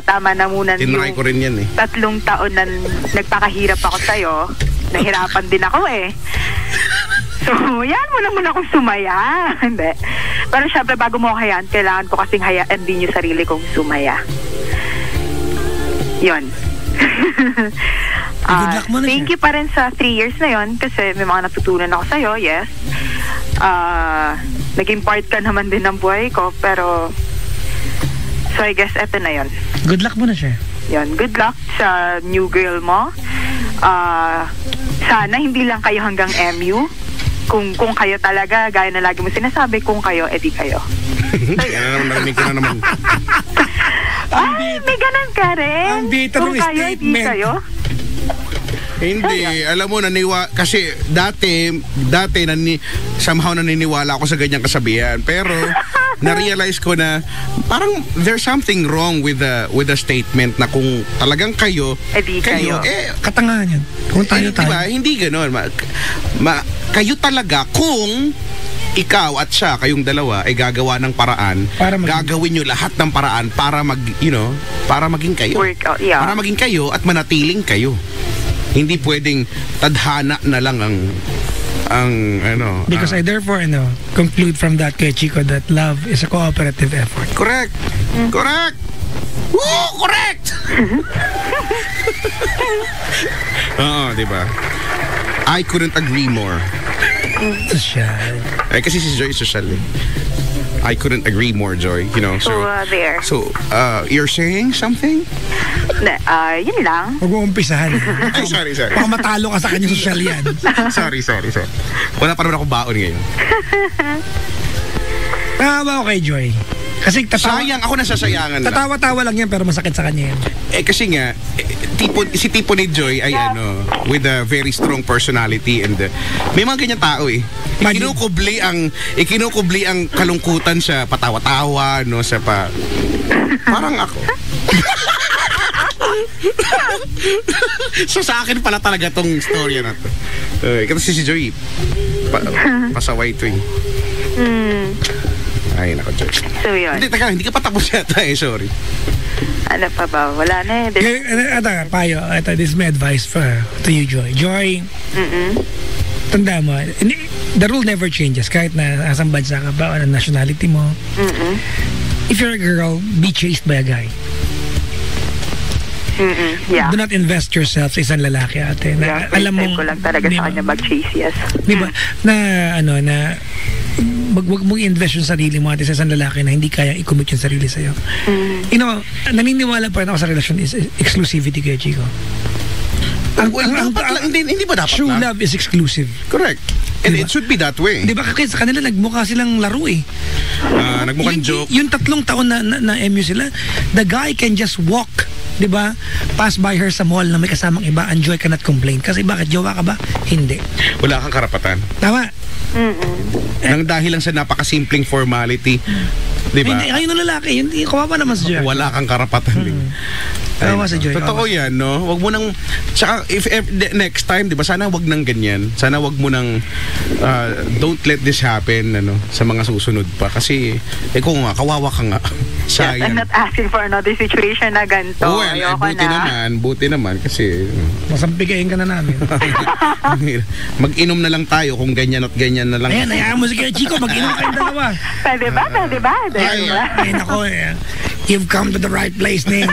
tama na muna Tinry ko rin yan 3 taon na nagpakahirap ako sa'yo. Nahirapan din ako So, yan mo na muna akong sumaya. Hindi. Pero syempre, bago mo hayaan, kailangan ko kasing hayaan din yung sarili kong sumaya. Yun. Good luck mo na thank you pa rin sa 3 years na yon kasi may mga natutunan ako sa'yo, yes. Naging part ka naman din ng buhay ko, pero so I guess eto na yon. Good luck mo na siya. Yan, good luck sa new girl mo. Sana hindi lang kayo hanggang MU. Kung kayo talaga, gaya na lagi mo sinasabi, kung kayo, edi kayo. Yan na naman, narinig ko na naman. Ay, may ganun ka rin. Ang bita kung ng kayo, edi statement. kayo. Hindi, alam mo, kasi dati somehow naniniwala ako sa ganyang kasabihan. Pero, na-realize ko na parang there's something wrong with the statement na kung talagang kayo, edi kayo. Katangahan yan. Kung tayo. Diba, hindi gano'n. Kayo talaga kung ikaw at siya, kayong dalawa, ay gagawa ng paraan, gagawin nyo lahat ng paraan para para maging kayo. Work out, yeah. Para maging kayo at manatiling kayo. Hindi pwedeng tadhana na lang ang Because I therefore conclude from that kay Chico that love is a cooperative effort. Correct. Correct. Woo! Correct! Oo, diba? I couldn't agree more. Social. Kasi si Joy social eh. I couldn't agree more, Joy. You know, So, there. So, you're saying something? Yun lang. Huwag mo umpisahan. Ay, sorry. Baka matalo ka sa kanya social yan. sorry. Wala pa naman ako baon ngayon. Tama ba kay Joy? Kasi Sayang, ako nasasayangan lang. tatawa-tawa lang yan pero masakit sa kanya yan. Kasi nga, si tipo ni Joy ay with a very strong personality and may mga ganyan tao eh. Ikinukubli ang kalungkutan sa patawa-tawa, no, sa parang ako. So sa akin pala talaga tong storya na to. Kasi si Joy, pasaway to eh. Ay, nako, Joy. So, yun. Hindi ka pa tapos yata eh, sorry. Ano pa ba? Wala na eh. Ito, payo. Ito, this is my advice to you, Joy. Joy, tanda mo, the rule never changes. Kahit na asang bansa ka ba, o nationality mo. If you're a girl, be chased by a guy. Yeah. Do not invest yourself sa isang lalaki, ate. Na, Yeah, alam mo, ko lang talaga sa kanya mag-chase, yes. di ba, na wag mong invest yung sarili mo ate sa isang lalaki na hindi kaya i-commit yung sarili sa'yo. You know, naniniwala pa rin ako sa relasyon is exclusivity kay Chico. Hindi ba dapat True na? love is exclusive. Correct. And Diba? it should be that way. Di ba kasi sa kanila nagmukha silang laro eh. Nagmukhang joke. Yung 3 taon na MU sila, the guy can just walk, di ba? Pass by her sa mall na may kasamang iba, enjoy, cannot complain. Kasi bakit, jowa ka ba? Hindi. Wala kang karapatan. Tama? Nang dahil lang sa napakasimpleng formality. Di ba? Ayun ang lalaki, yun, kawawa naman sa Joy. Wala kang karapatan din. Kawawa sa Joy. Totoo yan, no? Wag mo nang, tsaka if next time, di ba, sana wag nang ganyan. Sana wag mo nang, don't let this happen, sa mga susunod pa. Kasi, kung nga, kawawa ka nga. Yes, I'm Sayang. not asking for another situation na ganito. Well, Ayoko buti naman kasi Masampigayin ka na namin. mag-inom na lang tayo kung ganyan at ganyan na lang. Ayan, hayaan mo si Kuya Chico, mag-inom kayong dalawa. Pwede ba? Ay, nako eh. You've come to the right place, Ning.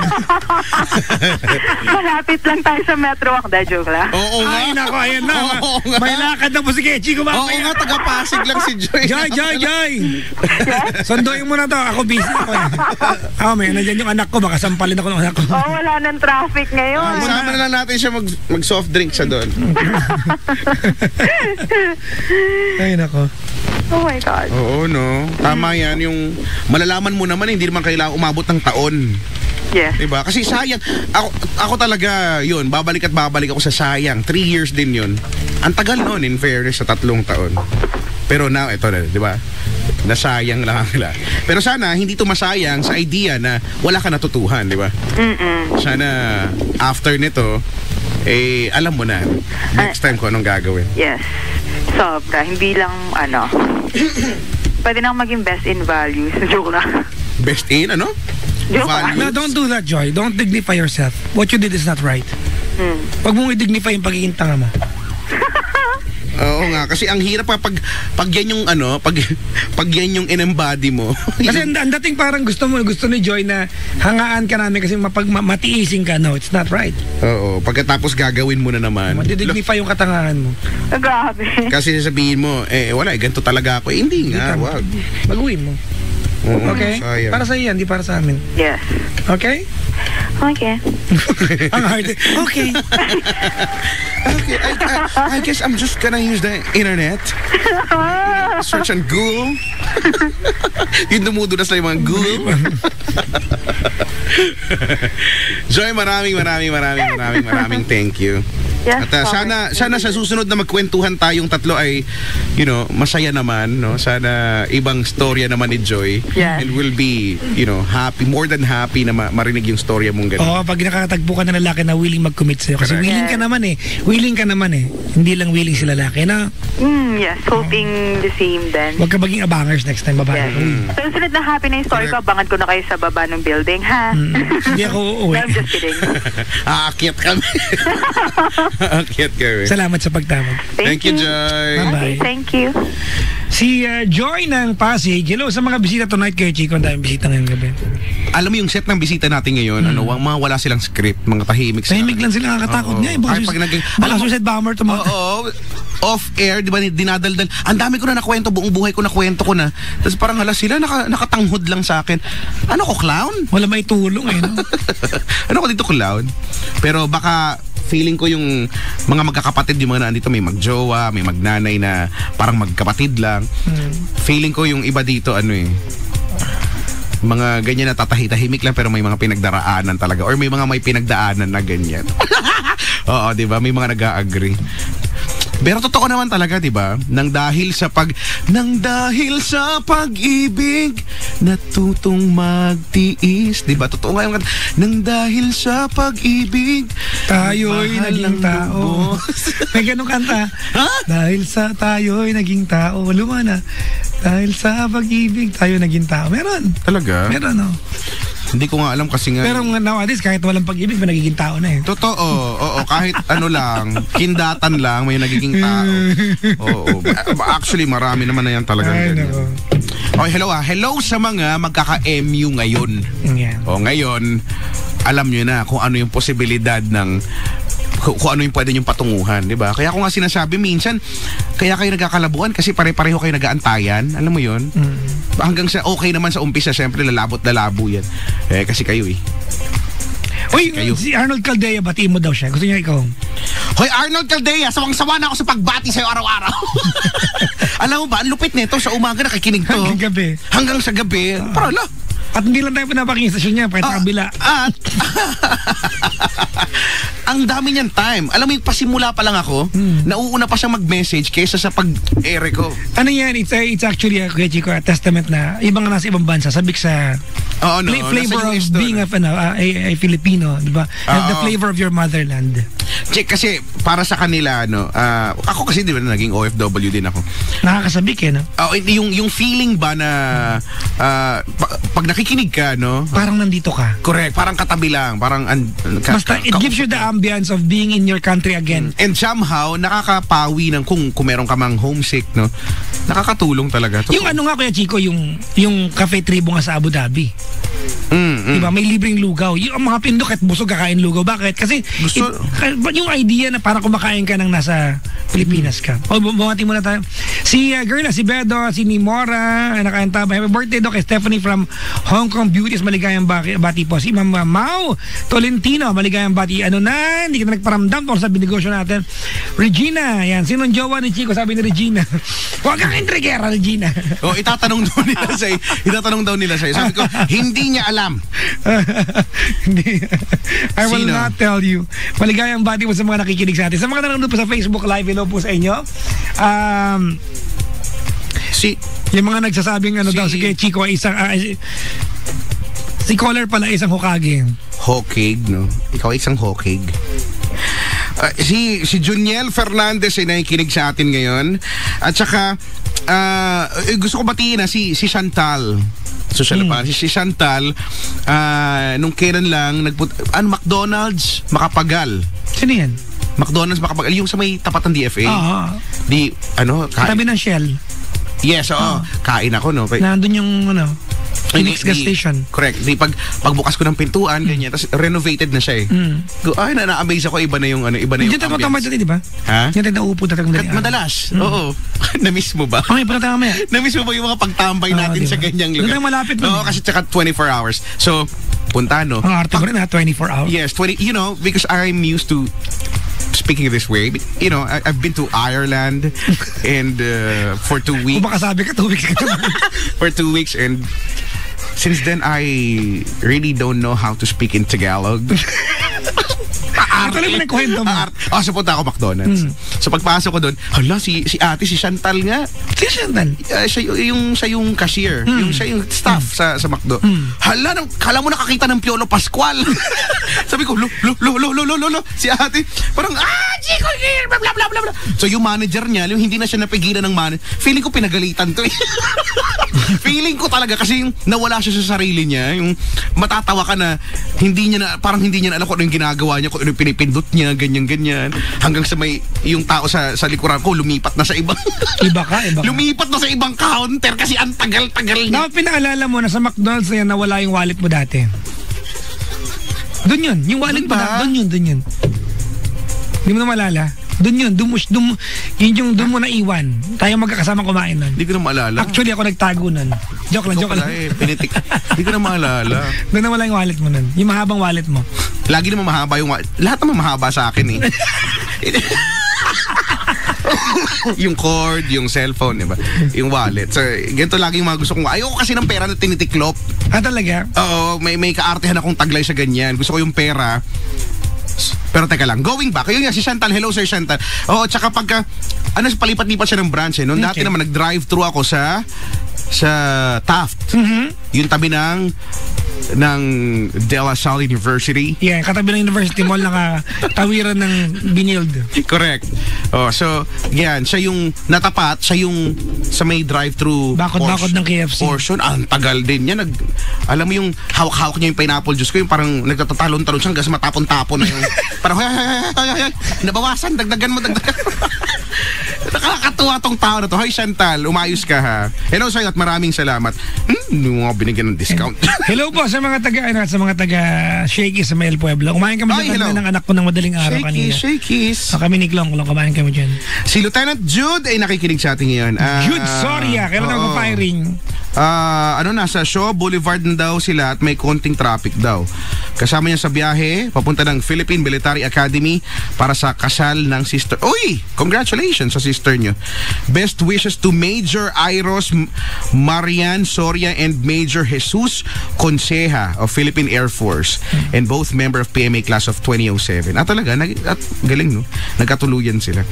Malapit lang tayo sa Metro Walk. Joke lang. Oo nga. Ay, nako, ayan na. Oo nga. May lakad na po si Kuya Chico. Oo nga, taga-Pasig lang si Joy. Joy! Sunduin mo na to. Ako busy ako eh. May nandiyan yung anak ko. Baka sampalin ako ng anak ko. Wala nang traffic ngayon. Sama na lang natin siya mag-soft drink sa doon. Ay, nako. Oh my God. Oo, no. Tama yan. Yung malalaman mo naman, hindi naman kailangan umabot ng taon. Yes. Diba? Kasi sayang. Ako talaga, yun, babalik ako sa sayang. 3 years din yun. Ang tagal noon, in fairness, sa 3 taon. Pero now, ito na, di ba? Nasayang lang nila. Pero sana, hindi to masayang sa idea na wala ka natutuhan, di ba? Sana, after nito, alam mo na, next time ko anong gagawin. Yes. Sobra. Hindi lang, pwede nang maging best in values. Joke lang. Best in, Joke Values. No, don't do that, Joy. Don't dignify yourself. What you did is not right. Huwag mong i-dignify yung pagiging tanga mo. Oo nga, kasi ang hirap pag yan yung pag yan yung in-embody mo. Kasi ang dating parang gusto ni Joy na hangaan ka namin kasi matiising ka. No, it's not right. Oo, pagkatapos gagawin mo na naman. Madidignify yung katangahan mo. Grabe. Kasi sasabihin mo, wala, ganito talaga ako. Hindi nga, wag. Baguhin mo. Oo, Okay? sayang. Para sa yan, di para sa amin. Yes. Okay? Okay. Ang hard. Okay. Okay, I guess I'm just gonna use the internet. Search on Google. Yung dumudulas na yung mga Google. Joy, maraming thank you. Yes, At sana sa susunod na magkwentuhan tayong tatlo ay, masaya naman, no? Sana ibang storya naman ni Joy. Yes. And we'll be, happy, more than happy na marinig yung storya mong ganun. Oo, pag nakakatagpo ka ng lalaki na willing mag-commit sa'yo. Kasi willing ka naman eh. Willing ka naman eh. Hindi lang willing si lalaki na. Yes, hoping the same then. Huwag ka maging abangers next time, babae. Yes. So, sunod na happy na yung story ko, abangan ko na kayo sa baba ng building, ha? Hindi ako uuwi. No, I'm just kidding. Aakyat kami. Aakyat kami. Salamat sa pagtawag. Thank you, Joy. Bye-bye. Okay, thank you. Si Joy ng Pasig. Hello sa mga bisita tonight kay Chico. Ang daming bisita ngayong gabi. alam mo yung set ng bisita natin ngayon, mga wala silang script, mga tahimik sila. Tahimik lang sila, nakakatakot niya. Baka suicide bomber to mga. Oo, off-air, di ba, dinadaldal. Ang dami ko na nakwento, buong buhay ko nakwento ko na. Tapos parang sila nakatanghod lang sa akin. Ano ko, clown? Wala may tulong no? Ano ko dito, clown? Pero baka feeling ko yung mga magkakapatid, yung mga nandito, may magjowa, may magnanay na parang magkapatid lang. Feeling ko yung iba dito, mga ganyan na tatahimik lang pero may mga pinagdaraanan talaga or may pinagdaanan na ganyan. Oo, di ba? May mga nag-a-agree. Pero totoo naman talaga, 'di ba? Nang dahil sa pag-ibig natutong magtiis, 'di ba? Totoo nga yung nang dahil sa pag-ibig tayo'y naging tao. May ganung kanta. Ha? Dahil sa tayo'y naging tao. Luma na. Dahil sa pag-ibig tayo naging tao. Meron. Talaga? Meron, no? Hindi ko nga alam kasi nga. Pero nowadays, kahit walang pag-ibig, may nagiging tao na eh. Totoo. Oo, kahit lang, kindatan lang, may nagiging tao. Oo. Actually, marami naman na yan talaga. Ay, nako. Okay, hello. Hello sa mga magkaka-MU ngayon. Yeah. Ngayon, alam nyo na kung ano yung posibilidad kung ano yung pwede yung patunguhan, di ba? Kaya ako nga sinasabi, minsan, kaya kayo nagkakalabuan kasi pare-pareho kayo nag-aantayan. Alam mo yun? Hanggang sa okay naman sa umpisa, syempre lalabot-lalabo yan. Kasi kayo Uy, si Arnold Caldea, batiin mo daw siya. Gusto niya ikaw? Hoy, Arnold Caldea, sawang-sawa na ako sa pagbati sa'yo araw-araw. Alam mo ba, ang lupit nito, sa umaga nakikinig to. Hanggang gabi. Hanggang sa gabi. Parala. At hindi lang tayo pinapakinggan sa niya, kahit sa kabila. At ang dami niyang time. Alam mo, pasimula pa lang ako, nauuna pa siyang mag-message kaysa sa pag-ere ko. Ano yan? It's actually a testament na ibang nasa ibang bansa, sabik sa flavor of being a Filipino, di ba? The flavor of your motherland. Check, kasi para sa kanila, ako kasi di ba naging OFW din ako. Nakakasabik no? Yung feeling ba na pag nakikinig ka, parang nandito ka. Correct, parang katabi lang, parang basta it gives you the ambience of being in your country again. And somehow nakakapawi ng kung meron ka mang homesick, nakakatulong talaga. Yung nga Kuya Chico, yung Cafe Tribo nga sa Abu Dhabi. Diba? May libreng lugaw. Yung mga pindok at busog kakain lugaw. Bakit? Kasi yung idea na parang kumakain ka ng nasa Pilipinas ka. Bumati muna tayo. Si Gerla, si Bedo, si Nimora, nakain taba. Happy birthday daw kay Stephanie from Hong Kong Beauties. Maligayang bati po. Si Ma'am Mau Tolentino, maligayang bati. Hindi ka nagparamdam tungkol sa binegosyo natin. Regina, yan. Sinong jowa ni Chico? Sabi ni Regina. Huwag kang intrigera, Regina. Itatanong daw nila sa'yo. Sabi ko, hindi niya alam. Hindi. I will not tell you. Maligayang bati po sa mga nakikinig sa atin. Sa mga nanonood po sa Facebook Live, hello po sa inyo. Yung mga nagsasabing daw, sige, Chico ay isang si caller pala isang Hokage. Hokage, no? Ikaw ay isang Hokage. Si Juniel Fernandez ay nakikinig sa atin ngayon. At saka gusto ko batiin si Chantal. Si Chantal, nung kailan lang McDonald's Makapagal. Sino yan? McDonald's Makapagal, yung sa may tapat ng DFA. Tabi ng Shell. Yes, kain ako, nandun yung Phoenix gas station. Correct. Pagbukas ko ng pintuan, ganyan, tapos renovated na siya na-amaze ako, iba na yung Diyan tayo tamad dati, di ba? Ha? Diyan tayo nauupo dati. Madalas. Oo. Na-miss mo ba? Okay, punta tayo mamaya. Na-miss mo ba yung mga pagtambay natin sa ganyang lugar? Doon tayo malapit. Kasi tsaka 24 hours. So, punta, Ang arte ko rin 24 hours. Yes, because I'm used to speaking this way, I've been to Ireland and for 2 weeks. Kung baka sabi ka 2 weeks ka for 2 weeks, and since then I really don't know how to speak in Tagalog. Ito lang yung kwento mo. So punta ako McDonald's. So pagpasok ko doon, hala, si ate, si Chantal nga. Si Chantal? Siya yung cashier. Siya yung staff sa McDo. Hala, kala mo nakakita ng Piolo Pascual. Sabi ko, lo, si ate. Parang, Chico here, blah, blah, blah, blah. So yung manager niya, yung hindi na siya napigilan ng manager, feeling ko pinagalitan to eh. Feeling ko talaga kasi yung nawala siya sa sarili niya, yung matatawa ka na parang hindi niya na alam kung ano yung ginagawa niya, kung ano yung pinipindot niya, ganyan. Hanggang sa may yung tao sa likuran ko lumipat na sa ibang Iba ka. lumipat na sa ibang counter kasi ang tagal-tagal niya. Dapat pinaalala mo na sa McDonald's na yan nawala yung wallet mo dati. Doon yun. Yung wallet mo ba? doon yun. Hindi mo na malala. Doon yung mo na iwan. Tayo magkakasama kumain nun. Hindi ko na maalala. Actually, ako nagtago nun. Joke lang. Pinitik. Hindi ko na maalala. Doon na wala yung wallet mo nun. Yung mahabang wallet mo. Lagi naman mahaba yung wallet. Lahat naman mahaba sa akin eh. Yung cord, yung cellphone, diba? Yung wallet. So, ganito lagi yung mga gusto kong. Ayoko kasi ng pera na tinitiklop. Talaga? Oo, may kaartehan akong taglay sa ganyan. Gusto ko yung pera. Pero teka lang, going back, yun nga si Chantal, hello Sir Chantal. Oo, tsaka pagka, palipat-lipat siya ng branch eh. Noong dati naman, nag-drive-thru ako sa Taft. Yung tabi ng De La Salle University. Yeah, katabi ng University Mall tawiran ng Binild. Correct. Oh, so, yan, siya yung natapat, siya yung sa may drive-thru Bakod ng KFC. portion. Ang tagal din niya. Alam mo yung hawak-hawak niya yung pineapple juice ko, yung parang nagtatatalon-talon siya hanggang matapon-tapon na yung parang nabawasan, dagdagan mo. Nakakatuwa tong tao na to. Hi Chantal, umayos ka ha. Hello sa'yo at maraming salamat. Yung mga binigyan ng discount. Hello po sa mga taga Shaky sa Mel Pueblo. Kumain kami ng anak ko ng madaling araw kanina. Shakies. Kami ni Klong, kumain kami dyan. Si Lieutenant Jude ay nakikinig sa atin ngayon. Jude Soria, kailan ako firing? Nasa Shaw Boulevard na daw sila at may konting traffic daw. Kasama niya sa biyahe papunta ng Philippine Military Academy para sa kasal ng sister. Uy! Congratulations sa sister niyo. Best wishes to Major Iros Marian Soria and Major Jesus Conseja of Philippine Air Force and both member of PMA class of 2007. Talaga, galing no? Nagkatuluyan sila.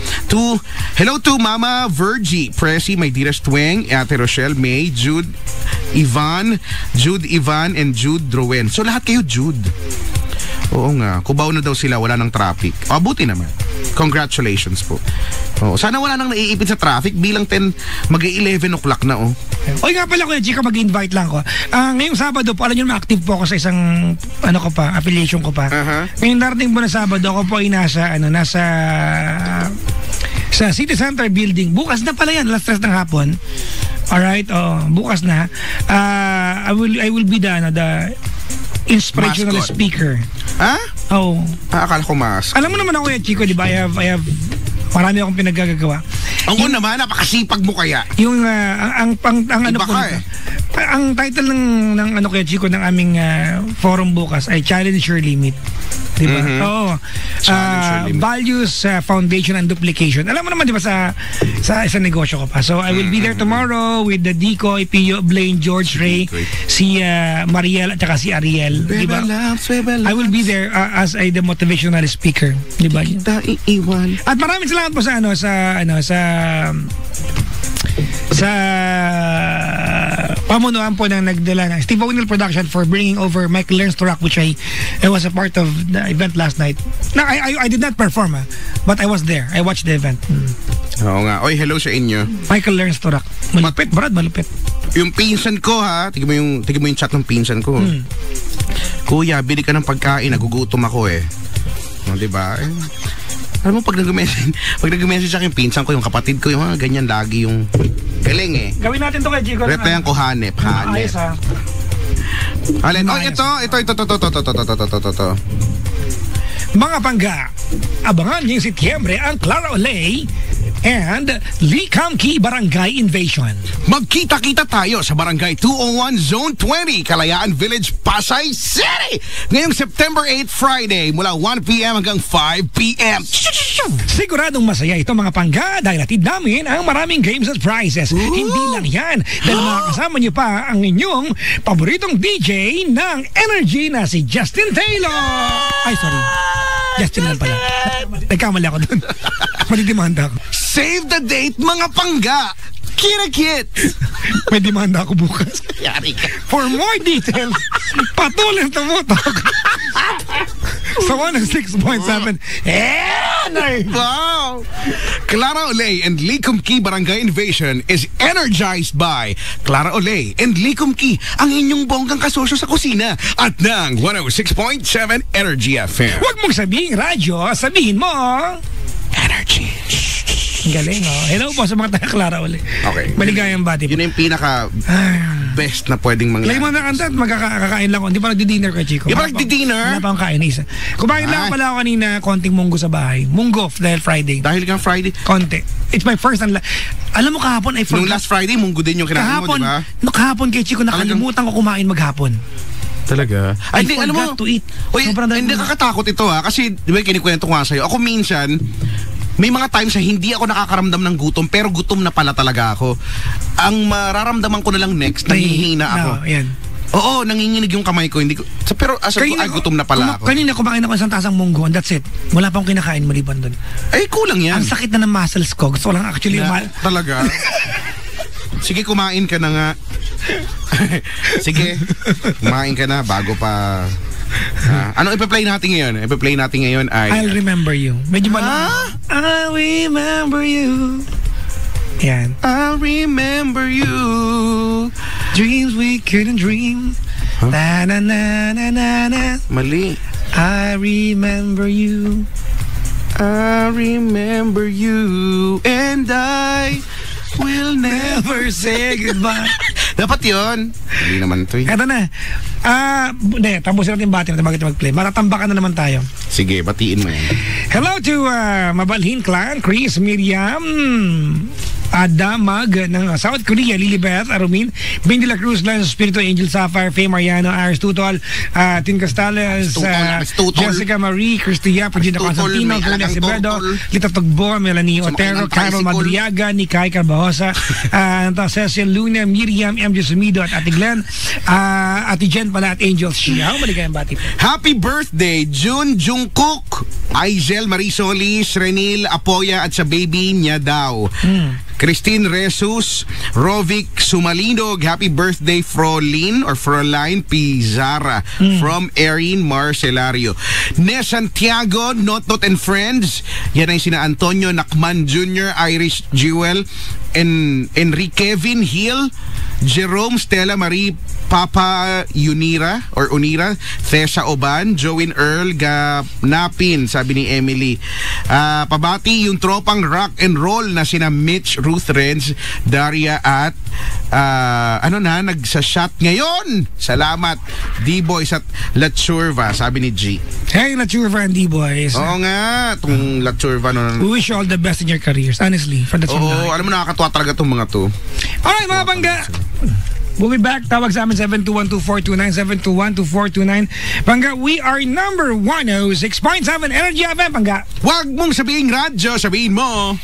Hello to Mama Virgie, Presi, my dearest Tweng, Ate Rochelle, May, Jude Ivan, and Jude Drowen. So lahat kayo Jude. Oo nga, Cubao na daw sila, wala ng traffic. Buti naman. Congratulations po. Sana wala nang naiipit sa traffic bilang 11 o'clock na Oy nga pala Kuya Chico, mag-invite lang ko. Ngayong Sabado po, alam nyo naman active po ako sa isang affiliation ko pa. Ngayong darating po na Sabado, ako po ay nasa City Center building. Bukas na pala yan, alas 3 ng hapon. Alright, bukas na. I will be the inspirational mascot speaker. Akala ko Alam mo naman ako Kuya Chico, di ba? I have marami akong pinaggagawa. Ang naman, napakasipag mo kaya. Yung ang title ng Kuya Chico ng aming forum bukas ay Challenge Your Limit. Diba? Oo. Values, foundation, and duplication. Alam mo naman, diba, sa negosyo ko pa. So, I will be there tomorrow with the Decoy, Pio, Blaine, George, Ray, si Mariel, at saka si Ariel. Diba? I will be there as the motivational speaker. Diba? At maraming salamat po sa pamunuan po ng nagdala ng Steve O'Neill Production for bringing over Michael Learns to Rock, which I was a part of the event last night. No, I did not perform, but I was there. I watched the event. Oo nga. Oy, hello sa inyo. Michael Learns to Rock. Malupit, Brad, malupit. Yung pinsan ko ha, tignan mo yung chat ng pinsan ko. Kuya, bili ka ng pagkain, nagugutom ako diba? Alam mo, pag nag-message sa akin, pinsan ko, yung kapatid ko, yung ganyan lagi yung galing Gawin natin to kay Chico. Repayan ko hanep. Ayos ha. Alin, ito. Mga pangga, abangan ngayong Setyembre ang Clara Olay and Licam Key Barangay Invasion. Magkita-kita tayo sa Barangay 201 Zone 20, Kalayaan Village, Pasay City. Ngayong September 8, Friday, mula 1 p.m. hanggang 5 p.m. Siguradong masaya ito mga pangga dahil hatid namin ang maraming games at prizes. Hindi lang yan, dahil makakasama niyo pa ang inyong paboritong DJ ng Energy na si Justin Taylor. Ay, sorry. Justin lang pala. Nagkamali ako doon. Malidimanda ako. Save the date mga pangga. Kita-kit. May demanda ako bukas. Yari ka. For more details, patuloy tumutok sa 106.7 Energy. Nanay. Wow! Clara Olay and Licom Key Barangay Invasion is energized by Clara Olay and Licom Key, ang inyong bonggang kasosyo sa kusina at ng 106.7 Energy FM. Huwag mong sabihin radyo, sabihin mo Energy. galing, oh. Hello po sa mga taga-Clara ulit. Okay. Maligayang bati po. Yun yung pinaka best na pwedeng mangyari. Lagi mo na kanta at magkakain lang ako. Hindi pa nagdi-dinner kay Chico. Di ba nagdi-dinner? Wala pa akong kain. Isa. Kumain lang pala ako kanina konting munggo sa bahay. Munggo dahil Friday. Dahil kang Friday. Konti. It's my first and alam mo kahapon I forgot. Nung last Friday, munggo din yung kinain mo, di ba? Kahapon kay Chico, nakalimutan ko kumain maghapon. Talaga? I forgot to eat. Uy, hindi kakatakot ito ha. Kasi, di ba, kinikwento ko nga sa'yo. Ako minsan, may mga times na hindi ako nakakaramdam ng gutom, pero gutom na pala talaga ako. Ang mararamdaman ko na lang next, nangihina ako. Yan. Oo, nanginginig yung kamay ko. Hindi ko pero gutom na pala ako. Kanina kumain ako ng isang tasang munggo and that's it. Wala pang kinakain maliban doon. Ay, kulang yan. Ang sakit na ng muscles ko. Gusto ko lang actually talaga? Sige, kumain ka na nga. Sige, kumain ka na bago pa. Ano ipa-play natin ngayon? Ipa-play natin ngayon ay I'll Remember You. Medyo I'll Remember You. Yan. I'll remember you. Dreams we couldn't dream. Na na na na na na. Mali. I remember you. I remember you. And I will never say goodbye. Dapat yun. Hindi naman ito eh. Eto na. Tapusin natin yung bati natin bago ito mag-play. Matatambakan na naman tayo. Sige, batiin mo yan. Hello to Mabalhin Clan, Chris, Miriam, Adamag ng South Korea, Lilibeth, Arumin, Ben de la Cruz, Lance Espiritu, Angel Sapphire, Faye Mariano, Aris Tutol, Tin Castales, Jessica Marie, Cristia, Pagina Constantino, Julia Acevedo, Lita Tugbo, Melanie Otero, Carol Madriaga, Nikay Carbajosa, Cecil Luna, Miriam, MJ Sumido, at Ate Glenn, Ate Jen pala at Angel Xiao. Maligayang bati po. Happy birthday, June Jungkook, Aizel Marisolis, Renil Apoya at sa baby niya daw. Christine Resus, Rovic Sumalinog, happy birthday Frolin or Froline Pizarra from Erin Marcelario. Ne Santiago, Not and Friends, yan ay sina Antonio Nakman Jr., Irish Jewel, Enrique Kevin Hill, Jerome Stella Marie Papa Unira, Thesa Oban, Join Earl Ganapin, sabi ni Emily. Pabati yung tropang rock and roll na sina Mitch, Ruth Renz, Daria at nagsa-shot ngayon. Salamat, D-Boys at La Churva, sabi ni G. Hey, La Churva and D-Boys. Oo nga, itong La Churva. We wish you all the best in your careers, honestly. Oo, alam mo, nakakatuwa talaga itong mga to. Alright, mga bangga. We'll be back. Tawag sa amin 721-2429, 721-2429. Bangga, we are number 106.7 Energy FM, Bangga. Huwag mong sabihin radyo, sabihin mo